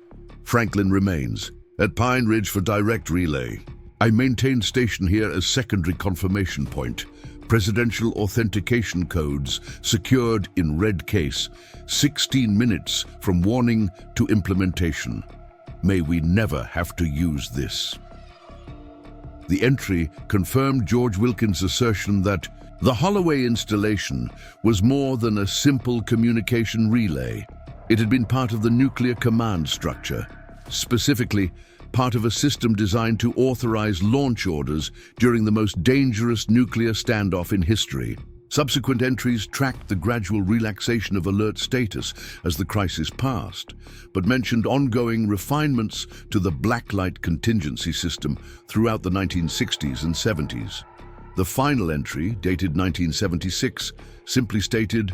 Franklin remains at Pine Ridge for direct relay. I maintain station here as secondary confirmation point. Presidential authentication codes secured in red case. 16 minutes from warning to implementation. May we never have to use this. The entry confirmed George Wilkins' assertion that the Holloway installation was more than a simple communication relay. It had been part of the nuclear command structure, specifically part of a system designed to authorize launch orders during the most dangerous nuclear standoff in history. Subsequent entries tracked the gradual relaxation of alert status as the crisis passed, but mentioned ongoing refinements to the blacklight contingency system throughout the 1960s and 70s. The final entry, dated 1976, simply stated,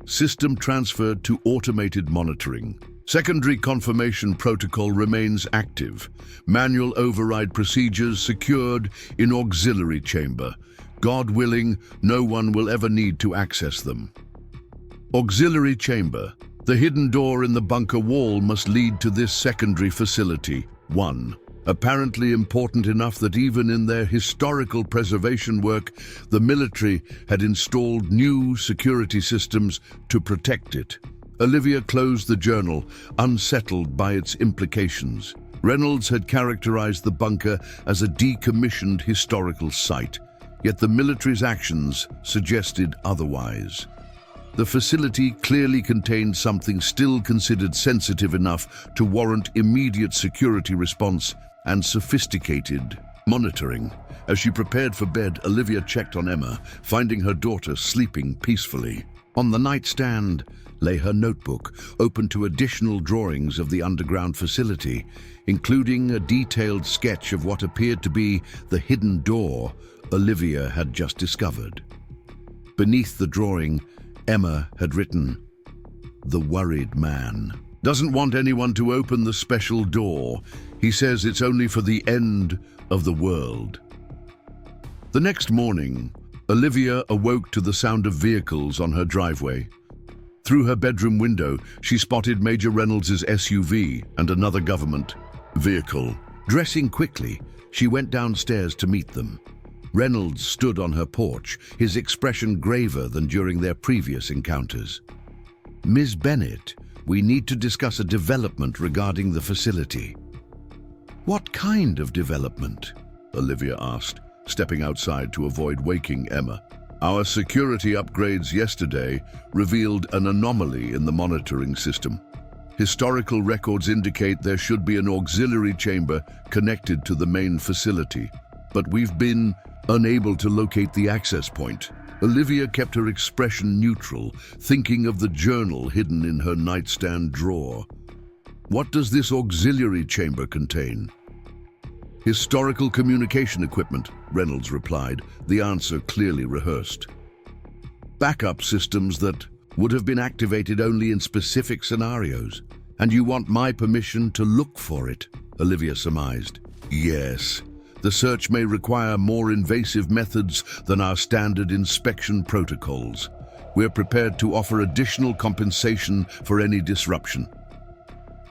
"System transferred to automated monitoring. Secondary confirmation protocol remains active. Manual override procedures secured in auxiliary chamber. God willing, no one will ever need to access them." Auxiliary chamber. The hidden door in the bunker wall must lead to this secondary facility. 1. Apparently important enough that even in their historical preservation work, the military had installed new security systems to protect it. Olivia closed the journal, unsettled by its implications. Reynolds had characterized the bunker as a decommissioned historical site, yet the military's actions suggested otherwise. The facility clearly contained something still considered sensitive enough to warrant immediate security response and sophisticated monitoring. As she prepared for bed, Olivia checked on Emma, finding her daughter sleeping peacefully. On the nightstand lay her notebook, open to additional drawings of the underground facility, including a detailed sketch of what appeared to be the hidden door Olivia had just discovered. Beneath the drawing, Emma had written, "The worried man. Doesn't want anyone to open the special door. He says it's only for the end of the world." The next morning, Olivia awoke to the sound of vehicles on her driveway. Through her bedroom window, she spotted Major Reynolds' SUV and another government vehicle. Dressing quickly, she went downstairs to meet them. Reynolds stood on her porch, his expression graver than during their previous encounters. "Ms. Bennett, we need to discuss a development regarding the facility." "What kind of development?" Olivia asked, stepping outside to avoid waking Emma. "Our security upgrades yesterday revealed an anomaly in the monitoring system. Historical records indicate there should be an auxiliary chamber connected to the main facility, but we've been unable to locate the access point." Olivia kept her expression neutral, thinking of the journal hidden in her nightstand drawer. "What does this auxiliary chamber contain?" "Historical communication equipment," Reynolds replied, the answer clearly rehearsed. "Backup systems that would have been activated only in specific scenarios. And you want my permission to look for it," Olivia surmised. "Yes. The search may require more invasive methods than our standard inspection protocols. We're prepared to offer additional compensation for any disruption."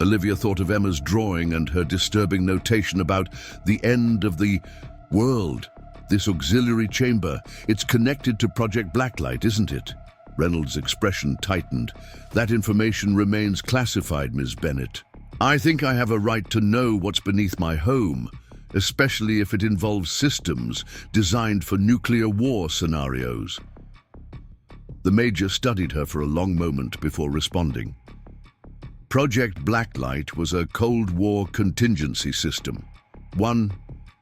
Olivia thought of Emma's drawing and her disturbing notation about the end of the world. This auxiliary chamber, it's connected to Project Blacklight, isn't it? Reynolds' expression tightened. That information remains classified, Ms. Bennett. I think I have a right to know what's beneath my home, especially if it involves systems designed for nuclear war scenarios. The Major studied her for a long moment before responding. Project Blacklight was a Cold War contingency system, one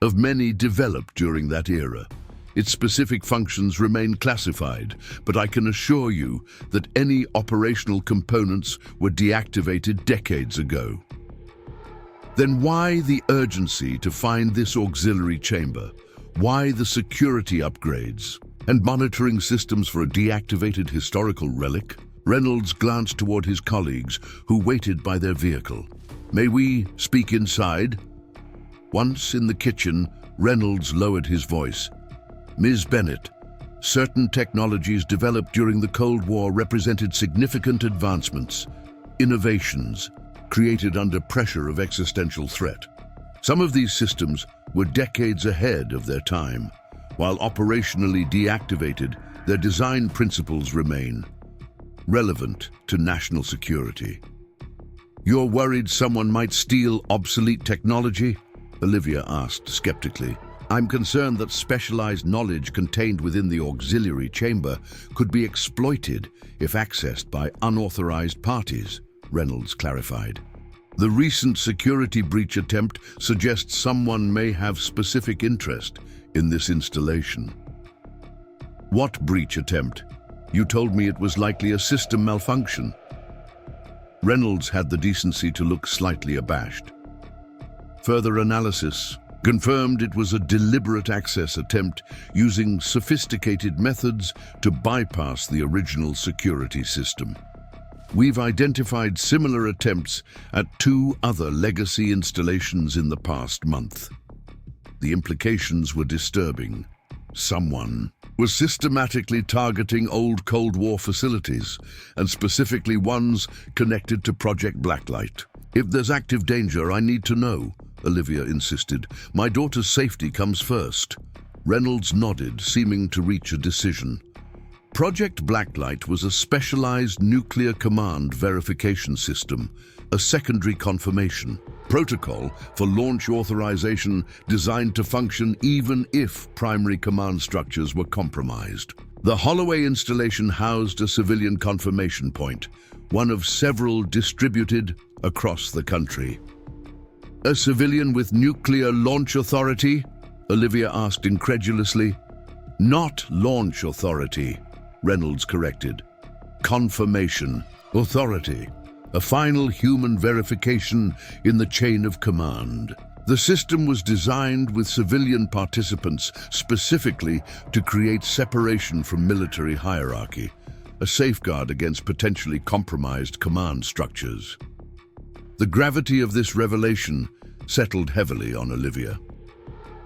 of many developed during that era. Its specific functions remain classified, but I can assure you that any operational components were deactivated decades ago. Then why the urgency to find this auxiliary chamber? Why the security upgrades and monitoring systems for a deactivated historical relic? Reynolds glanced toward his colleagues, who waited by their vehicle. May we speak inside? Once in the kitchen, Reynolds lowered his voice. Ms. Bennett, certain technologies developed during the Cold War represented significant advancements, innovations, created under pressure of existential threat. Some of these systems were decades ahead of their time. While operationally deactivated, their design principles remain relevant to national security. You're worried someone might steal obsolete technology? Olivia asked skeptically. I'm concerned that specialized knowledge contained within the auxiliary chamber could be exploited if accessed by unauthorized parties, Reynolds clarified. The recent security breach attempt suggests someone may have specific interest in this installation. What breach attempt? You told me it was likely a system malfunction. Reynolds had the decency to look slightly abashed. Further analysis confirmed it was a deliberate access attempt using sophisticated methods to bypass the original security system. We've identified similar attempts at 2 other legacy installations in the past month. The implications were disturbing. Someone was systematically targeting old Cold War facilities, and specifically ones connected to Project Blacklight. If there's active danger, I need to know, Olivia insisted. My daughter's safety comes first. Reynolds nodded, seeming to reach a decision. Project Blacklight was a specialized nuclear command verification system, a secondary confirmation protocol for launch authorization designed to function even if primary command structures were compromised. The Holloway installation housed a civilian confirmation point, one of several distributed across the country. A civilian with nuclear launch authority? Olivia asked incredulously. Not launch authority, Reynolds corrected. Confirmation authority. A final human verification in the chain of command. The system was designed with civilian participants specifically to create separation from military hierarchy, a safeguard against potentially compromised command structures. The gravity of this revelation settled heavily on Olivia.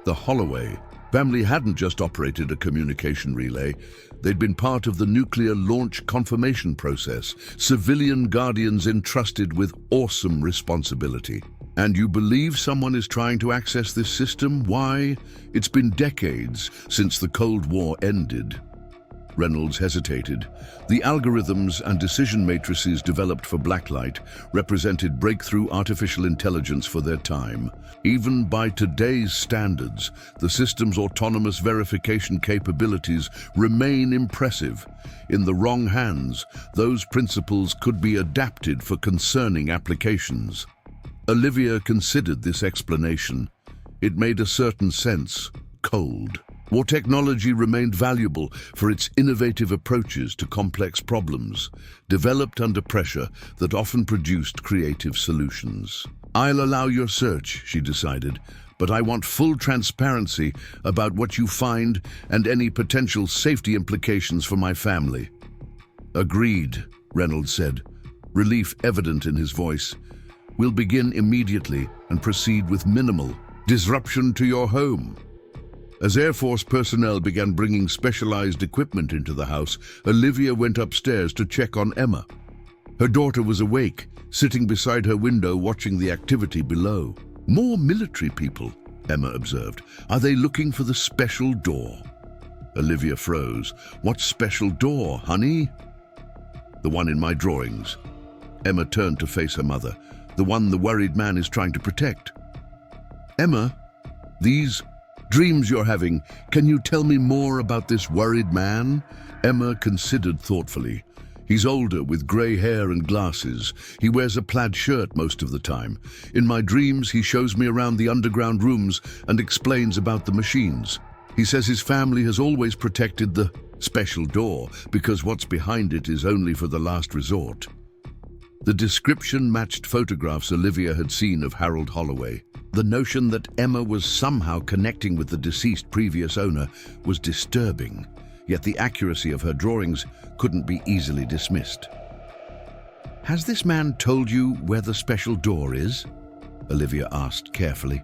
The Holloway family hadn't just operated a communication relay, they'd been part of the nuclear launch confirmation process, civilian guardians entrusted with awesome responsibility. And you believe someone is trying to access this system? Why? It's been decades since the Cold War ended. Reynolds hesitated. The algorithms and decision matrices developed for Blacklight represented breakthrough artificial intelligence for their time. Even by today's standards, the system's autonomous verification capabilities remain impressive. In the wrong hands, those principles could be adapted for concerning applications. Olivia considered this explanation. It made a certain sense, cold. War technology remained valuable for its innovative approaches to complex problems, developed under pressure that often produced creative solutions. I'll allow your search, she decided, but I want full transparency about what you find and any potential safety implications for my family. Agreed, Reynolds said, relief evident in his voice. We'll begin immediately and proceed with minimal disruption to your home. As Air Force personnel began bringing specialized equipment into the house, Olivia went upstairs to check on Emma. Her daughter was awake, sitting beside her window watching the activity below. More military people, Emma observed. Are they looking for the special door? Olivia froze. What special door, honey? The one in my drawings. Emma turned to face her mother. The one the worried man is trying to protect. Emma, these dreams you're having, can you tell me more about this worried man? Emma considered thoughtfully. He's older, with grey hair and glasses. He wears a plaid shirt most of the time. In my dreams, he shows me around the underground rooms and explains about the machines. He says his family has always protected the special door because what's behind it is only for the last resort. The description matched photographs Olivia had seen of Harold Holloway. The notion that Emma was somehow connecting with the deceased previous owner was disturbing, yet the accuracy of her drawings couldn't be easily dismissed. Has this man told you where the special door is? Olivia asked carefully.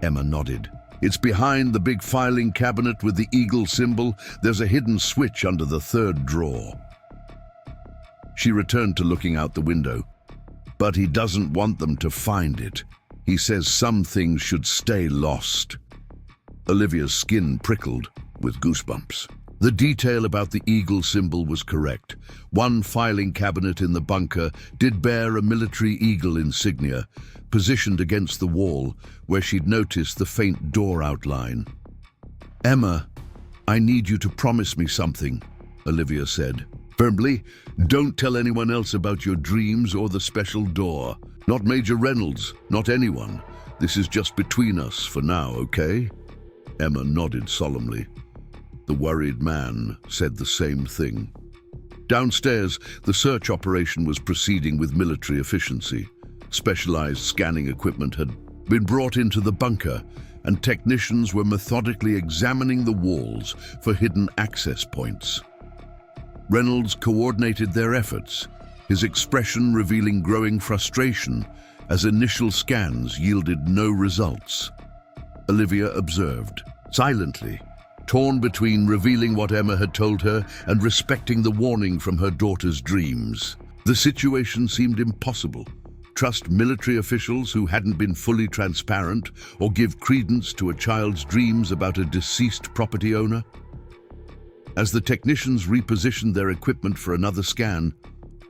Emma nodded. It's behind the big filing cabinet with the eagle symbol. There's a hidden switch under the third drawer. She returned to looking out the window. But he doesn't want them to find it. He says some things should stay lost. Olivia's skin prickled with goosebumps. The detail about the eagle symbol was correct. One filing cabinet in the bunker did bear a military eagle insignia, positioned against the wall where she'd noticed the faint door outline. Emma, I need you to promise me something, Olivia said. Firmly, don't tell anyone else about your dreams or the special door. Not Major Reynolds, not anyone. This is just between us for now, okay? Emma nodded solemnly. The worried man said the same thing. Downstairs, the search operation was proceeding with military efficiency. Specialized scanning equipment had been brought into the bunker, and technicians were methodically examining the walls for hidden access points. Reynolds coordinated their efforts, his expression revealing growing frustration as initial scans yielded no results. Olivia observed, silently, torn between revealing what Emma had told her and respecting the warning from her daughter's dreams. The situation seemed impossible. Trust military officials who hadn't been fully transparent or give credence to a child's dreams about a deceased property owner? As the technicians repositioned their equipment for another scan,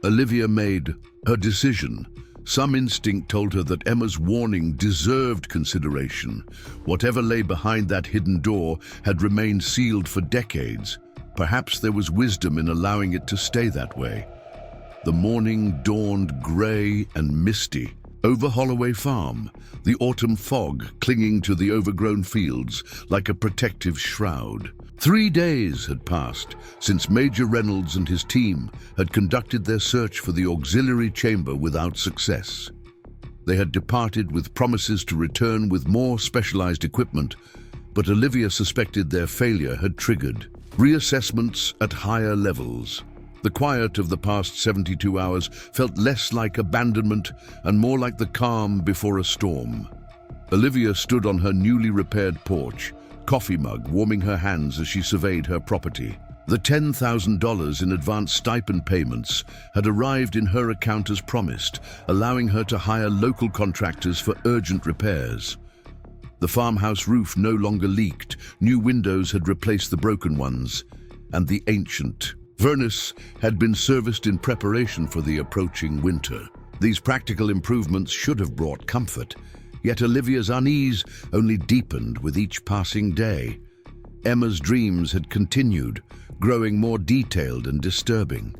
Olivia made her decision. Some instinct told her that Emma's warning deserved consideration. Whatever lay behind that hidden door had remained sealed for decades. Perhaps there was wisdom in allowing it to stay that way. The morning dawned grey and misty. Over Holloway Farm, the autumn fog clinging to the overgrown fields like a protective shroud. 3 days had passed since Major Reynolds and his team had conducted their search for the auxiliary chamber without success. They had departed with promises to return with more specialized equipment, but Olivia suspected their failure had triggered reassessments at higher levels. The quiet of the past 72 hours felt less like abandonment and more like the calm before a storm. Olivia stood on her newly repaired porch, coffee mug warming her hands as she surveyed her property. The $10,000 in advance stipend payments had arrived in her account as promised, allowing her to hire local contractors for urgent repairs. The farmhouse roof no longer leaked, new windows had replaced the broken ones, and the ancient furnace had been serviced in preparation for the approaching winter. These practical improvements should have brought comfort, yet Olivia's unease only deepened with each passing day. Emma's dreams had continued, growing more detailed and disturbing.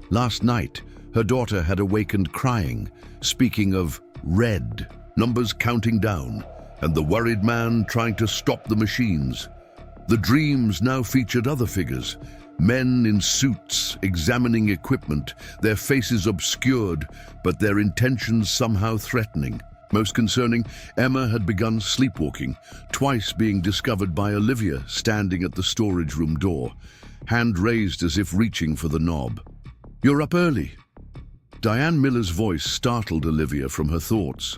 Last night, her daughter had awakened crying, speaking of red, numbers counting down, and the worried man trying to stop the machines. The dreams now featured other figures, men in suits examining equipment, their faces obscured, but their intentions somehow threatening. Most concerning, Emma had begun sleepwalking, twice being discovered by Olivia standing at the storage room door, hand raised as if reaching for the knob. "You're up early." Diane Miller's voice startled Olivia from her thoughts.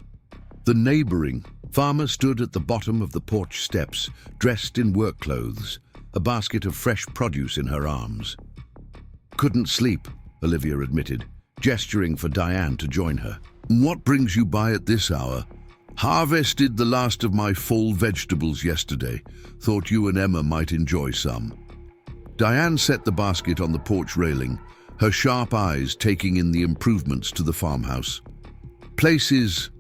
The neighboring farmer stood at the bottom of the porch steps, dressed in work clothes, a basket of fresh produce in her arms. "Couldn't sleep," Olivia admitted. gesturing for Diane to join her. "What brings you by at this hour?" "Harvested the last of my fall vegetables yesterday. Thought you and Emma might enjoy some." Diane set the basket on the porch railing, her sharp eyes taking in the improvements to the farmhouse. "Place is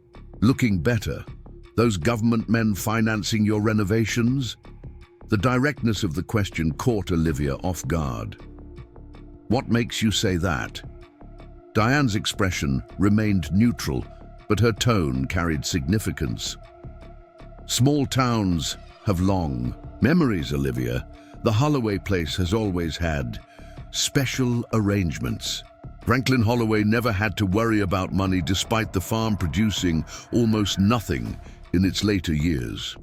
looking better. Those government men financing your renovations?" The directness of the question caught Olivia off guard. "What makes you say that?" Diane's expression remained neutral, but her tone carried significance. "Small towns have long memories, Olivia. The Holloway place has always had special arrangements. Franklin Holloway never had to worry about money despite the farm producing almost nothing in its later years."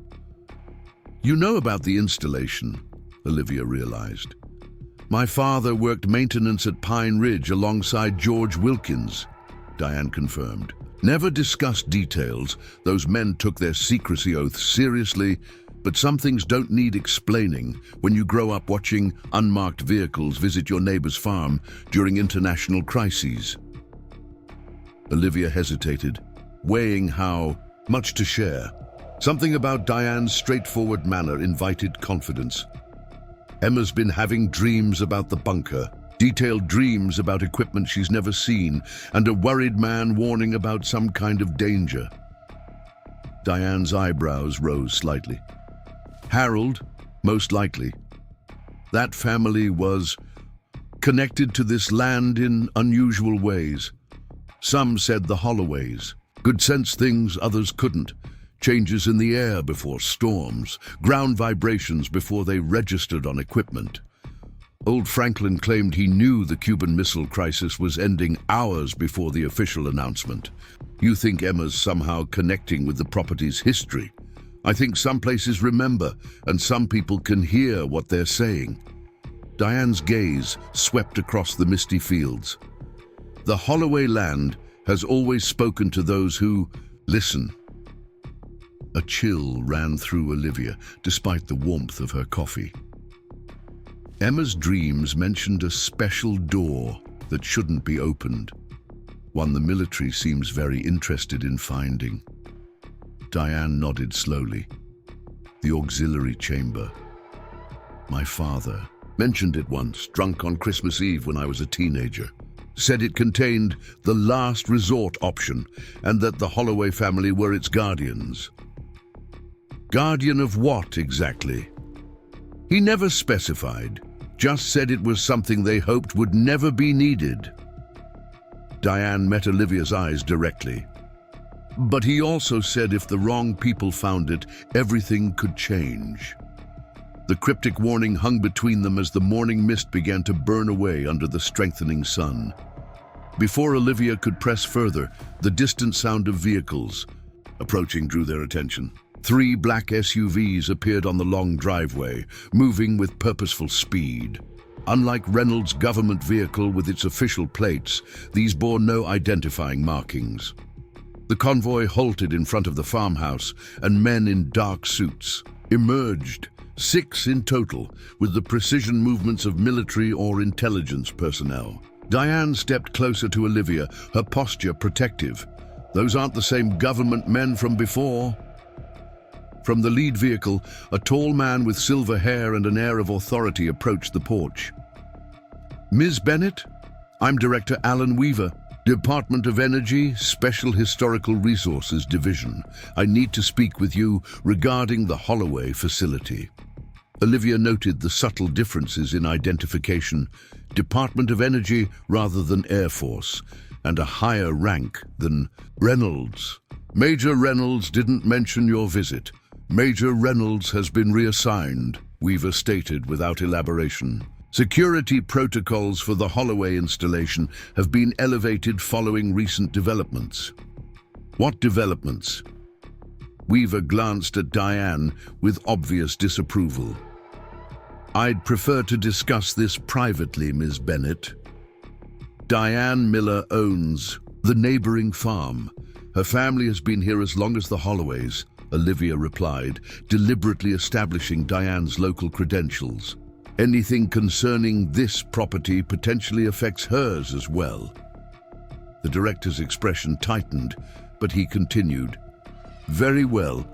"You know about the installation," Olivia realized. "My father worked maintenance at Pine Ridge alongside George Wilkins," Diane confirmed. "Never discussed details. Those men took their secrecy oath seriously, but some things don't need explaining when you grow up watching unmarked vehicles visit your neighbor's farm during international crises." Olivia hesitated, weighing how much to share. Something about Diane's straightforward manner invited confidence. "Emma's been having dreams about the bunker, detailed dreams about equipment she's never seen, and a worried man warning about some kind of danger." Diane's eyebrows rose slightly. "Harold, most likely. That family was connected to this land in unusual ways. Some said the Holloways could sense things others couldn't. Changes in the air before storms, ground vibrations before they registered on equipment. Old Franklin claimed he knew the Cuban Missile Crisis was ending hours before the official announcement. You think Emma's somehow connecting with the property's history? I think some places remember, and some people can hear what they're saying." Diane's gaze swept across the misty fields. "The Holloway land has always spoken to those who listen." A chill ran through Olivia, despite the warmth of her coffee. Emma's dreams mentioned a special door that shouldn't be opened, one the military seems very interested in finding. Diane nodded slowly. "The auxiliary chamber. My father mentioned it once, drunk on Christmas Eve when I was a teenager. Said it contained the last resort option, and that the Holloway family were its guardians." "Guardian of what, exactly?" "He never specified, just said it was something they hoped would never be needed." Diane met Olivia's eyes directly. "But he also said if the wrong people found it, everything could change." The cryptic warning hung between them as the morning mist began to burn away under the strengthening sun. Before Olivia could press further, the distant sound of vehicles approaching drew their attention. 3 black SUVs appeared on the long driveway, moving with purposeful speed. Unlike Reynolds' government vehicle with its official plates, these bore no identifying markings. The convoy halted in front of the farmhouse, and men in dark suits emerged, 6 in total, with the precision movements of military or intelligence personnel. Diane stepped closer to Olivia, her posture protective. "Those aren't the same government men from before." From the lead vehicle, a tall man with silver hair and an air of authority approached the porch. "Ms. Bennett, I'm Director Alan Weaver, Department of Energy, Special Historical Resources Division. I need to speak with you regarding the Holloway facility." Olivia noted the subtle differences in identification, Department of Energy rather than Air Force, and a higher rank than Reynolds. "Major Reynolds didn't mention your visit. Major Reynolds has been reassigned," Weaver stated without elaboration. "Security protocols for the Holloway installation have been elevated following recent developments." "What developments?" Weaver glanced at Diane with obvious disapproval. "I'd prefer to discuss this privately, Ms. Bennett." Diane Miller owns the neighboring farm. "Her family has been here as long as the Holloways," Olivia replied, deliberately establishing Diane's local credentials. "Anything concerning this property potentially affects hers as well." The director's expression tightened, but he continued. Very well.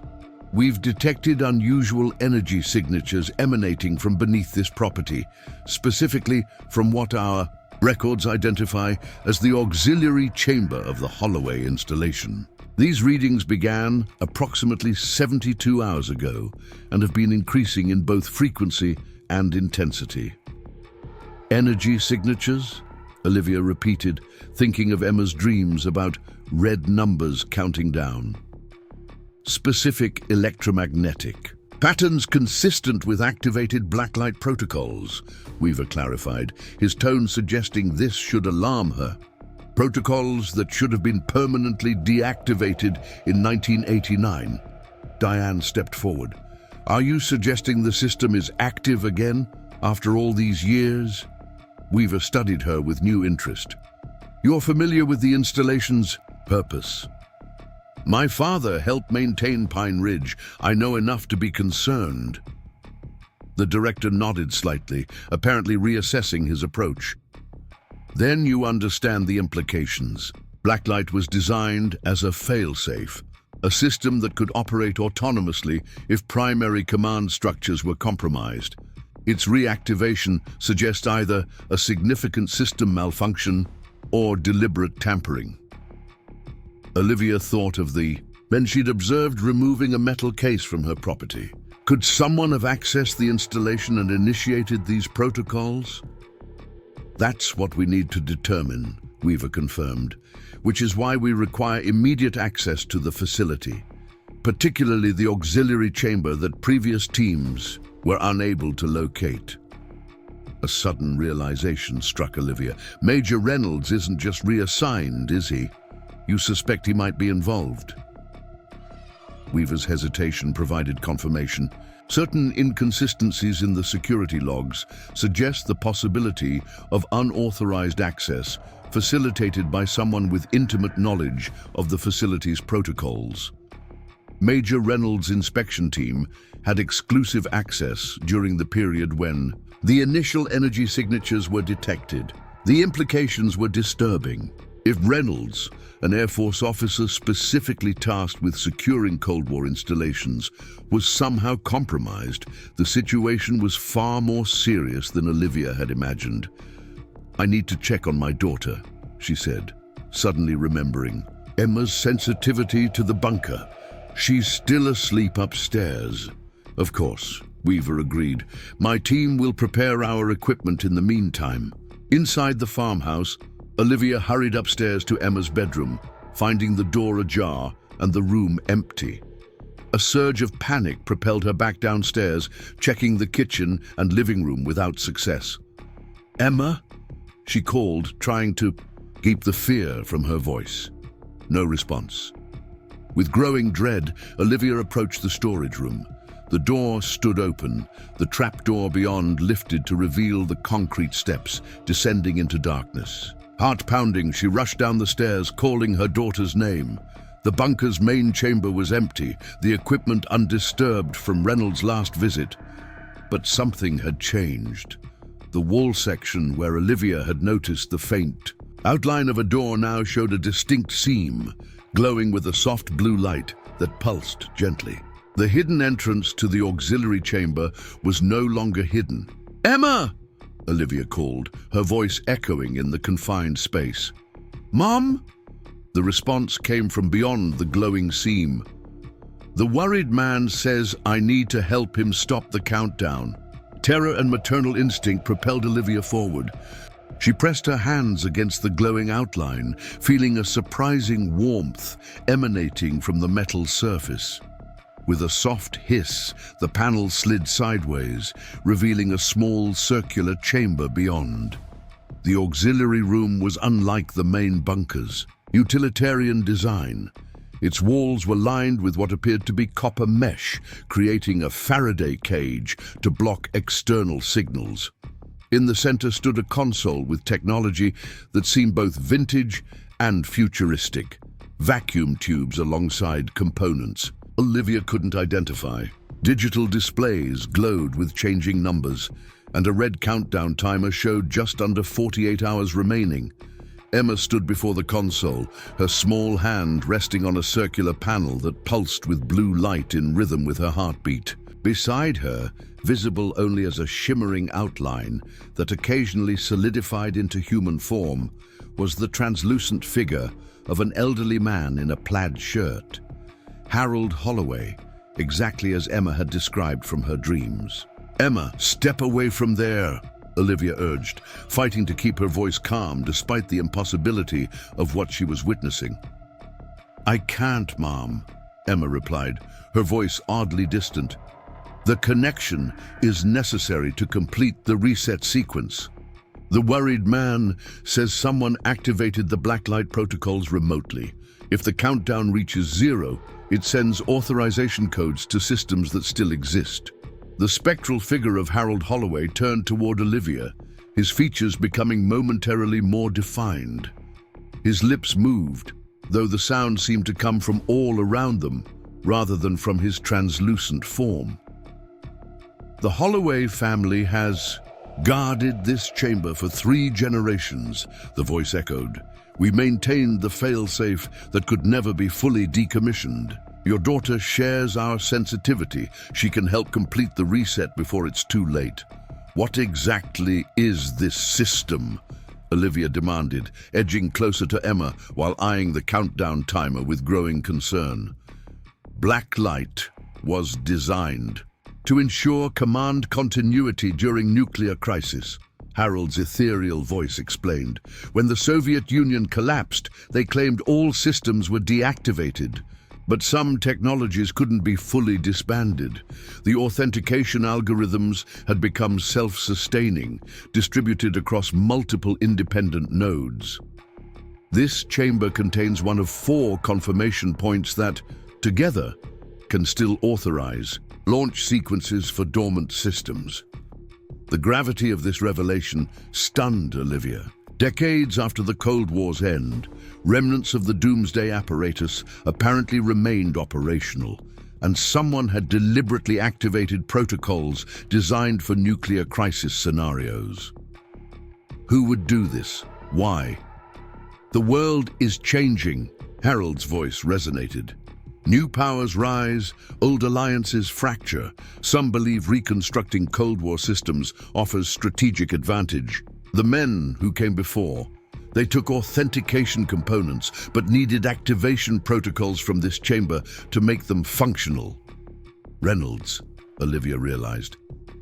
We've detected unusual energy signatures emanating from beneath this property, specifically from what our records identify as the auxiliary chamber of the Holloway installation. These readings began approximately 72 hours ago and have been increasing in both frequency and intensity. Energy signatures? Olivia repeated, thinking of Emma's dreams about red numbers counting down. Specific electromagnetic. Patterns consistent with activated blacklight protocols, Weaver clarified, his tone suggesting this should alarm her. Protocols that should have been permanently deactivated in 1989. Diane stepped forward. Are you suggesting the system is active again after all these years? Weaver studied her with new interest. You're familiar with the installation's purpose. My father helped maintain Pine Ridge. I know enough to be concerned. The director nodded slightly, apparently reassessing his approach. Then you understand the implications. Blacklight was designed as a fail-safe, a system that could operate autonomously if primary command structures were compromised. Its reactivation suggests either a significant system malfunction or deliberate tampering. Olivia thought of the men she'd observed removing a metal case from her property. Could someone have accessed the installation and initiated these protocols? That's what we need to determine, Weaver confirmed, which is why we require immediate access to the facility, particularly the auxiliary chamber that previous teams were unable to locate. A sudden realization struck Olivia. Major Reynolds isn't just reassigned, is he? You suspect he might be involved? Weaver's hesitation provided confirmation. Certain inconsistencies in the security logs suggest the possibility of unauthorized access facilitated by someone with intimate knowledge of the facility's protocols. Major Reynolds' inspection team had exclusive access during the period when the initial energy signatures were detected. The implications were disturbing. If Reynolds, an Air Force officer specifically tasked with securing Cold War installations, was somehow compromised, the situation was far more serious than Olivia had imagined. I need to check on my daughter, she said, suddenly remembering Emma's sensitivity to the bunker. She's still asleep upstairs. Of course, Weaver agreed. My team will prepare our equipment in the meantime. Inside the farmhouse, Olivia hurried upstairs to Emma's bedroom, finding the door ajar and the room empty. A surge of panic propelled her back downstairs, checking the kitchen and living room without success. Emma? She called, trying to keep the fear from her voice. No response. With growing dread, Olivia approached the storage room. The door stood open, the trapdoor beyond lifted to reveal the concrete steps, descending into darkness. Heart pounding, she rushed down the stairs, calling her daughter's name. The bunker's main chamber was empty, the equipment undisturbed from Reynolds' last visit. But something had changed. The wall section where Olivia had noticed the faint outline of a door now showed a distinct seam, glowing with a soft blue light that pulsed gently. The hidden entrance to the auxiliary chamber was no longer hidden. Emma! Olivia called, her voice echoing in the confined space. Mom? The response came from beyond the glowing seam. The worried man says I need to help him stop the countdown. Terror and maternal instinct propelled Olivia forward. She pressed her hands against the glowing outline, feeling a surprising warmth emanating from the metal surface. With a soft hiss, the panel slid sideways, revealing a small circular chamber beyond. The auxiliary room was unlike the main bunkers. Utilitarian design. Its walls were lined with what appeared to be copper mesh, creating a Faraday cage to block external signals. In the center stood a console with technology that seemed both vintage and futuristic. Vacuum tubes alongside components Olivia couldn't identify. Digital displays glowed with changing numbers, and a red countdown timer showed just under 48 hours remaining. Emma stood before the console, her small hand resting on a circular panel that pulsed with blue light in rhythm with her heartbeat. Beside her, visible only as a shimmering outline that occasionally solidified into human form, was the translucent figure of an elderly man in a plaid shirt. Harold Holloway, exactly as Emma had described from her dreams. "Emma, step away from there," Olivia urged, fighting to keep her voice calm despite the impossibility of what she was witnessing. "I can't, Mom," Emma replied, her voice oddly distant. "The connection is necessary to complete the reset sequence. The worried man says someone activated the blacklight protocols remotely. If the countdown reaches 0, it sends authorization codes to systems that still exist." The spectral figure of Harold Holloway turned toward Olivia, his features becoming momentarily more defined. His lips moved, though the sound seemed to come from all around them, rather than from his translucent form. "The Holloway family has guarded this chamber for 3 generations, the voice echoed. "We maintained the failsafe that could never be fully decommissioned. Your daughter shares our sensitivity. She can help complete the reset before it's too late." "What exactly is this system?" Olivia demanded, edging closer to Emma while eyeing the countdown timer with growing concern. Blacklight was designed to ensure command continuity during nuclear crisis, Harold's ethereal voice explained. "When the Soviet Union collapsed, they claimed all systems were deactivated. But some technologies couldn't be fully disbanded. The authentication algorithms had become self-sustaining, distributed across multiple independent nodes. This chamber contains one of 4 confirmation points that, together, can still authorize launch sequences for dormant systems." The gravity of this revelation stunned Olivia. Decades after the Cold War's end, remnants of the doomsday apparatus apparently remained operational, and someone had deliberately activated protocols designed for nuclear crisis scenarios. Who would do this? Why? "The world is changing," Harold's voice resonated. "New powers rise, old alliances fracture. Some believe reconstructing Cold War systems offers strategic advantage. The men who came before, they took authentication components but needed activation protocols from this chamber to make them functional." "Reynolds," Olivia realized.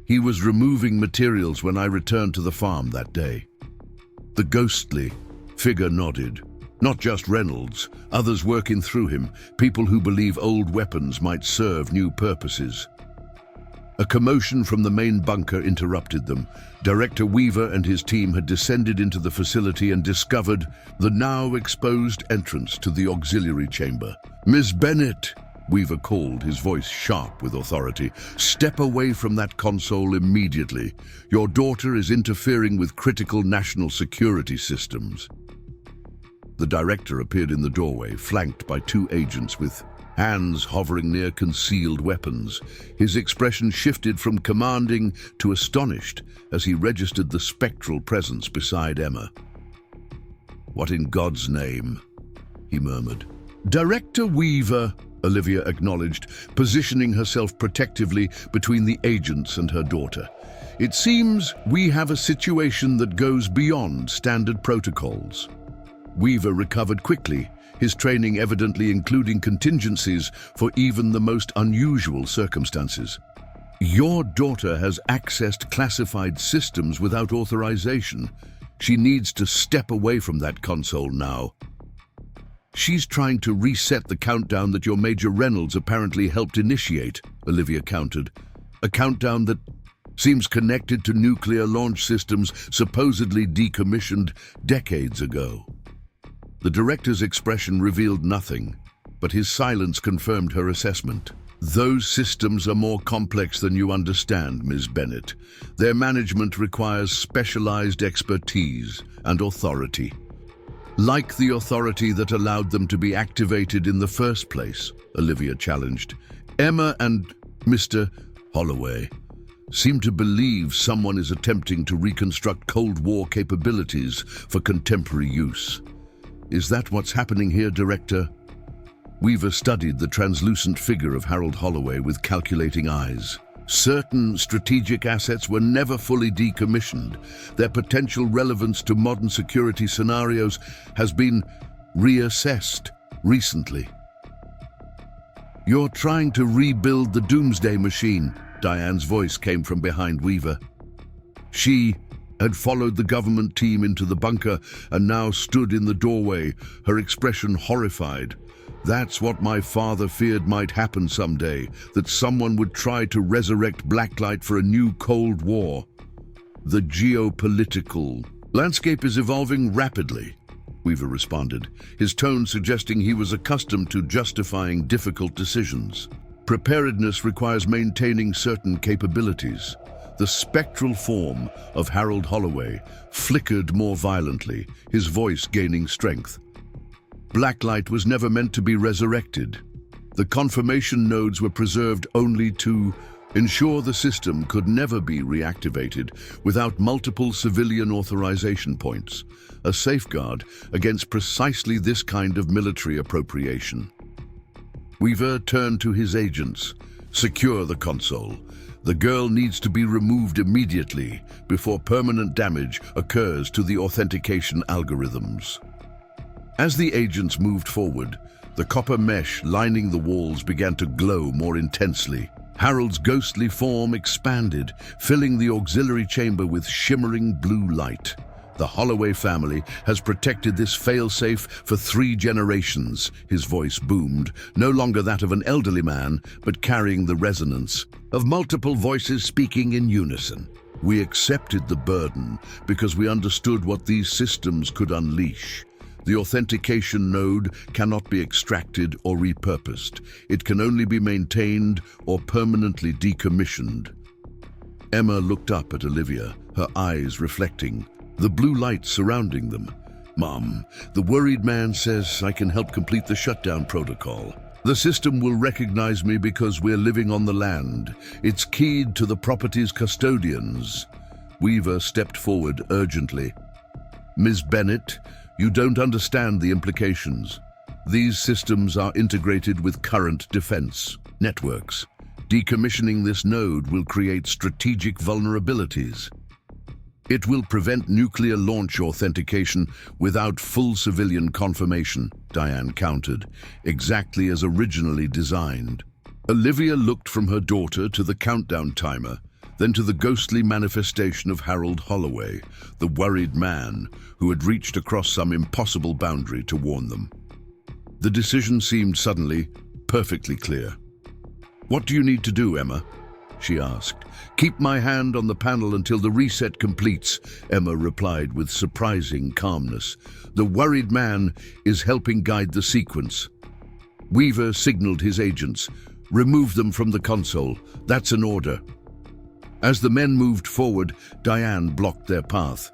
"He was removing materials when I returned to the farm that day." The ghostly figure nodded. "Not just Reynolds, others working through him, people who believe old weapons might serve new purposes." A commotion from the main bunker interrupted them. Director Weaver and his team had descended into the facility and discovered the now exposed entrance to the auxiliary chamber. "Miss Bennett," Weaver called, his voice sharp with authority, "step away from that console immediately. Your daughter is interfering with critical national security systems." The director appeared in the doorway, flanked by 2 agents with hands hovering near concealed weapons. His expression shifted from commanding to astonished as he registered the spectral presence beside Emma. "What in God's name?" he murmured. "Director Weaver," Olivia acknowledged, positioning herself protectively between the agents and her daughter. "It seems we have a situation that goes beyond standard protocols." Weaver recovered quickly, his training evidently including contingencies for even the most unusual circumstances. "Your daughter has accessed classified systems without authorization. She needs to step away from that console now." "She's trying to reset the countdown that your Major Reynolds apparently helped initiate," Olivia countered. "A countdown that seems connected to nuclear launch systems supposedly decommissioned decades ago." The director's expression revealed nothing, but his silence confirmed her assessment. "Those systems are more complex than you understand, Ms. Bennett. Their management requires specialized expertise and authority. Like the authority that allowed them to be activated in the first place," Olivia challenged. "Emma and Mr. Holloway seem to believe someone is attempting to reconstruct Cold War capabilities for contemporary use. Is that what's happening here, Director? Weaver studied the translucent figure of Harold Holloway with calculating eyes. Certain strategic assets were never fully decommissioned. Their potential relevance to modern security scenarios has been reassessed recently. You're trying to rebuild the doomsday machine, Diane's voice came from behind Weaver. She had followed the government team into the bunker and now stood in the doorway, her expression horrified. That's what my father feared might happen someday, that someone would try to resurrect Blacklight for a new Cold War. The geopolitical landscape is evolving rapidly, Weaver responded, his tone suggesting he was accustomed to justifying difficult decisions. Preparedness requires maintaining certain capabilities. The spectral form of Harold Holloway flickered more violently, his voice gaining strength. Blacklight was never meant to be resurrected. The confirmation nodes were preserved only to ensure the system could never be reactivated without multiple civilian authorization points, a safeguard against precisely this kind of military appropriation. Weaver turned to his agents. Secure the console. The girl needs to be removed immediately before permanent damage occurs to the authentication algorithms. As the agents moved forward, the copper mesh lining the walls began to glow more intensely. Harold's ghostly form expanded, filling the auxiliary chamber with shimmering blue light. The Holloway family has protected this failsafe for 3 generations, his voice boomed, no longer that of an elderly man, but carrying the resonance of multiple voices speaking in unison. We accepted the burden because we understood what these systems could unleash. The authentication node cannot be extracted or repurposed. It can only be maintained or permanently decommissioned. Emma looked up at Olivia, her eyes reflecting the blue light surrounding them. Mom, the worried man says I can help complete the shutdown protocol. The system will recognize me because we're living on the land. It's keyed to the property's custodians. Weaver stepped forward urgently. Ms. Bennett, you don't understand the implications. These systems are integrated with current defense networks. Decommissioning this node will create strategic vulnerabilities. It will prevent nuclear launch authentication without full civilian confirmation, Diane countered, exactly as originally designed. Olivia looked from her daughter to the countdown timer, then to the ghostly manifestation of Harold Holloway, the worried man who had reached across some impossible boundary to warn them. The decision seemed suddenly perfectly clear. What do you need to do, Emma? She asked. Keep my hand on the panel until the reset completes, Emma replied with surprising calmness. The worried man is helping guide the sequence. Weaver signaled his agents. Remove them from the console. That's an order. As the men moved forward, Diane blocked their path.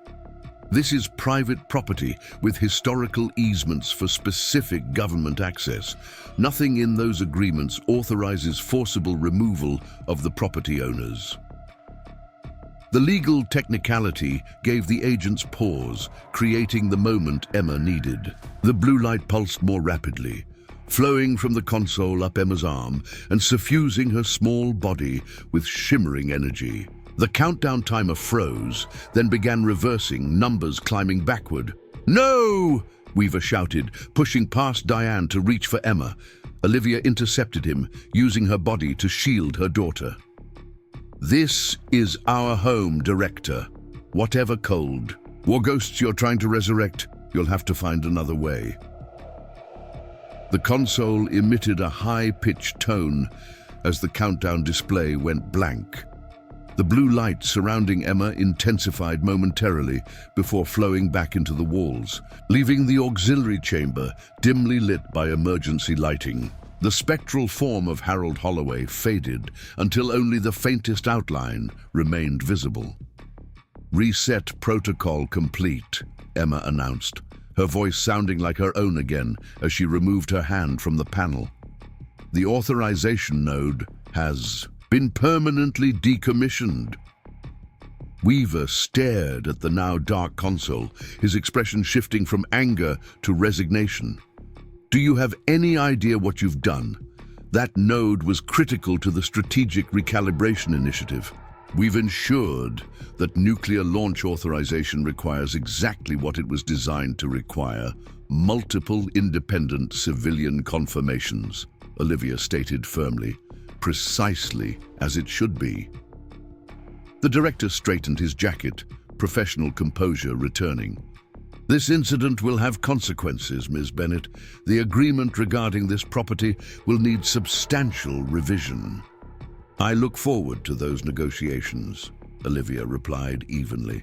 This is private property with historical easements for specific government access. Nothing in those agreements authorizes forcible removal of the property owners. The legal technicality gave the agents pause, creating the moment Emma needed. The blue light pulsed more rapidly, flowing from the console up Emma's arm and suffusing her small body with shimmering energy. The countdown timer froze, then began reversing, numbers climbing backward. No! Weaver shouted, pushing past Diane to reach for Emma. Olivia intercepted him, using her body to shield her daughter. This is our home, Director. Whatever cold war ghosts you're trying to resurrect, you'll have to find another way. The console emitted a high-pitched tone as the countdown display went blank. The blue light surrounding Emma intensified momentarily before flowing back into the walls, leaving the auxiliary chamber dimly lit by emergency lighting. The spectral form of Harold Holloway faded until only the faintest outline remained visible. Reset protocol complete, Emma announced, her voice sounding like her own again as she removed her hand from the panel. The authorization node has been permanently decommissioned. Weaver stared at the now dark console, his expression shifting from anger to resignation. Do you have any idea what you've done? That node was critical to the strategic recalibration initiative. We've ensured that nuclear launch authorization requires exactly what it was designed to require: multiple independent civilian confirmations, Olivia stated firmly, precisely as it should be. The director straightened his jacket, professional composure returning. This incident will have consequences, Ms. Bennett. The agreement regarding this property will need substantial revision. I look forward to those negotiations, Olivia replied evenly.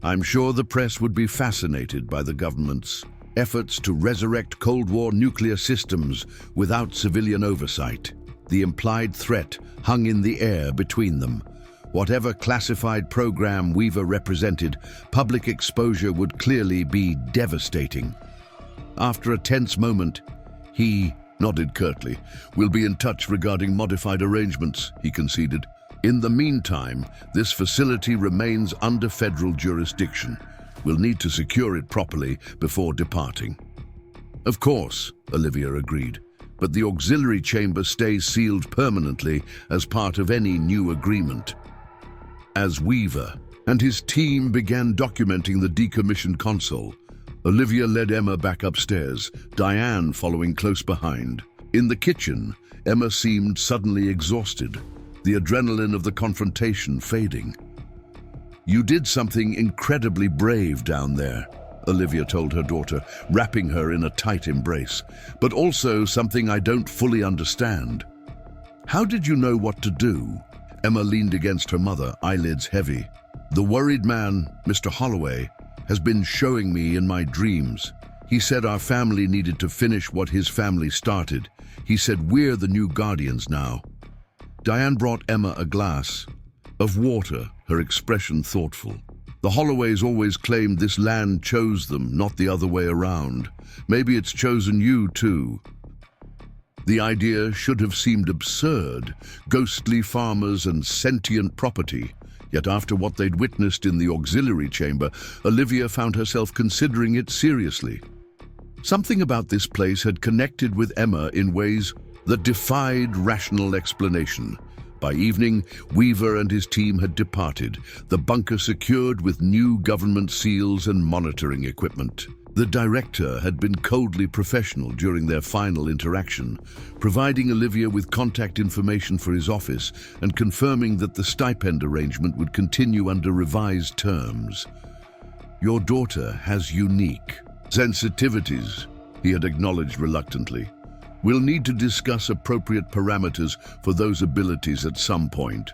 I'm sure the press would be fascinated by the government's efforts to resurrect Cold War nuclear systems without civilian oversight. The implied threat hung in the air between them. Whatever classified program Weaver represented, public exposure would clearly be devastating. After a tense moment, he nodded curtly. We'll be in touch regarding modified arrangements, he conceded. In the meantime, this facility remains under federal jurisdiction. We'll need to secure it properly before departing. Of course, Olivia agreed, but the auxiliary chamber stays sealed permanently as part of any new agreement. As Weaver and his team began documenting the decommissioned console, Olivia led Emma back upstairs, Diane following close behind. In the kitchen, Emma seemed suddenly exhausted, the adrenaline of the confrontation fading. You did something incredibly brave down there, Olivia told her daughter, wrapping her in a tight embrace, but also something I don't fully understand. How did you know what to do? Emma leaned against her mother, eyelids heavy. The worried man, Mr. Holloway, has been showing me in my dreams. He said our family needed to finish what his family started. He said we're the new guardians now. Diane brought Emma a glass of water, her expression thoughtful. The Holloways always claimed this land chose them, not the other way around. Maybe it's chosen you too. The idea should have seemed absurd, ghostly farmers and sentient property. Yet after what they'd witnessed in the auxiliary chamber, Olivia found herself considering it seriously. Something about this place had connected with Emma in ways that defied rational explanation. By evening, Weaver and his team had departed, the bunker secured with new government seals and monitoring equipment. The director had been coldly professional during their final interaction, providing Olivia with contact information for his office and confirming that the stipend arrangement would continue under revised terms. Your daughter has unique sensitivities, he had acknowledged reluctantly. We'll need to discuss appropriate parameters for those abilities at some point.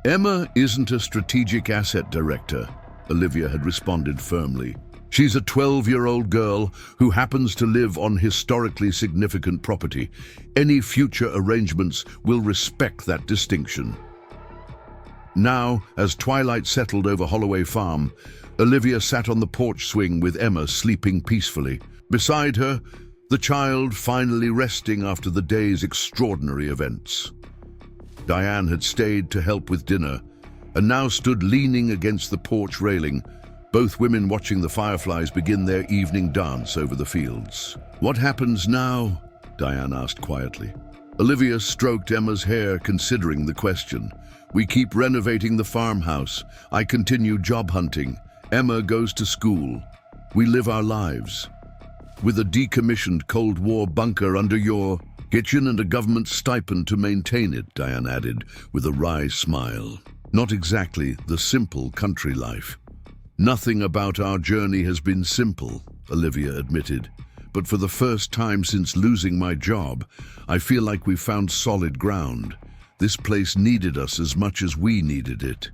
Emma isn't a strategic asset director, Olivia had responded firmly. She's a 12-year-old girl who happens to live on historically significant property. Any future arrangements will respect that distinction. Now, as twilight settled over Holloway Farm, Olivia sat on the porch swing with Emma sleeping peacefully. Beside her, the child finally resting after the day's extraordinary events. Diane had stayed to help with dinner and now stood leaning against the porch railing, both women watching the fireflies begin their evening dance over the fields. What happens now? Diane asked quietly. Olivia stroked Emma's hair, considering the question. We keep renovating the farmhouse. I continue job hunting. Emma goes to school. We live our lives. With a decommissioned Cold War bunker under your kitchen and a government stipend to maintain it, Diane added, with a wry smile. Not exactly the simple country life. Nothing about our journey has been simple, Olivia admitted. But for the first time since losing my job, I feel like we've found solid ground. This place needed us as much as we needed it.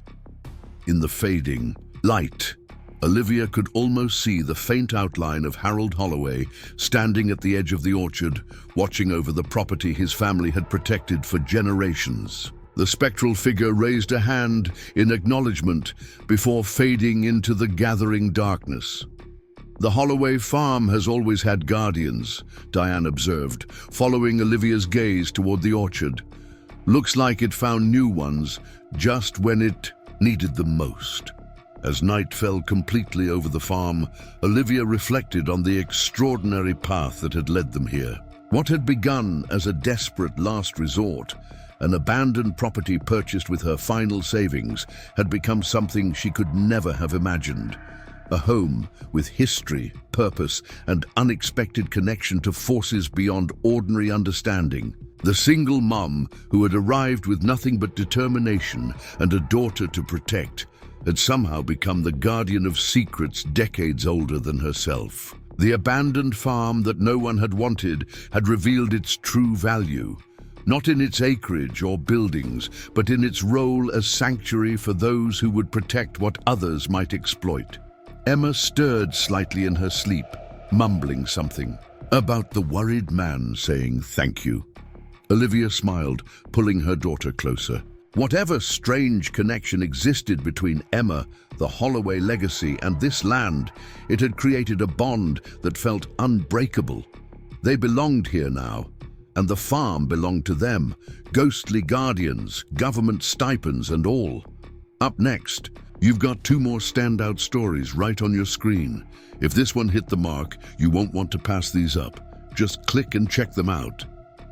In the fading light, Olivia could almost see the faint outline of Harold Holloway standing at the edge of the orchard, watching over the property his family had protected for generations. The spectral figure raised a hand in acknowledgement before fading into the gathering darkness. The Holloway farm has always had guardians, Diane observed, following Olivia's gaze toward the orchard. Looks like it found new ones just when it needed them most. As night fell completely over the farm, Olivia reflected on the extraordinary path that had led them here. What had begun as a desperate last resort, an abandoned property purchased with her final savings, had become something she could never have imagined. A home with history, purpose, and unexpected connection to forces beyond ordinary understanding. The single mom, who had arrived with nothing but determination and a daughter to protect, had somehow become the guardian of secrets decades older than herself. The abandoned farm that no one had wanted had revealed its true value, not in its acreage or buildings, but in its role as sanctuary for those who would protect what others might exploit. Emma stirred slightly in her sleep, mumbling something about the worried man saying thank you. Olivia smiled, pulling her daughter closer. Whatever strange connection existed between Emma, the Holloway legacy, and this land, it had created a bond that felt unbreakable. They belonged here now, and the farm belonged to them, ghostly guardians, government stipends and all. Up next, you've got 2 more standout stories right on your screen. If this one hit the mark, you won't want to pass these up. Just click and check them out.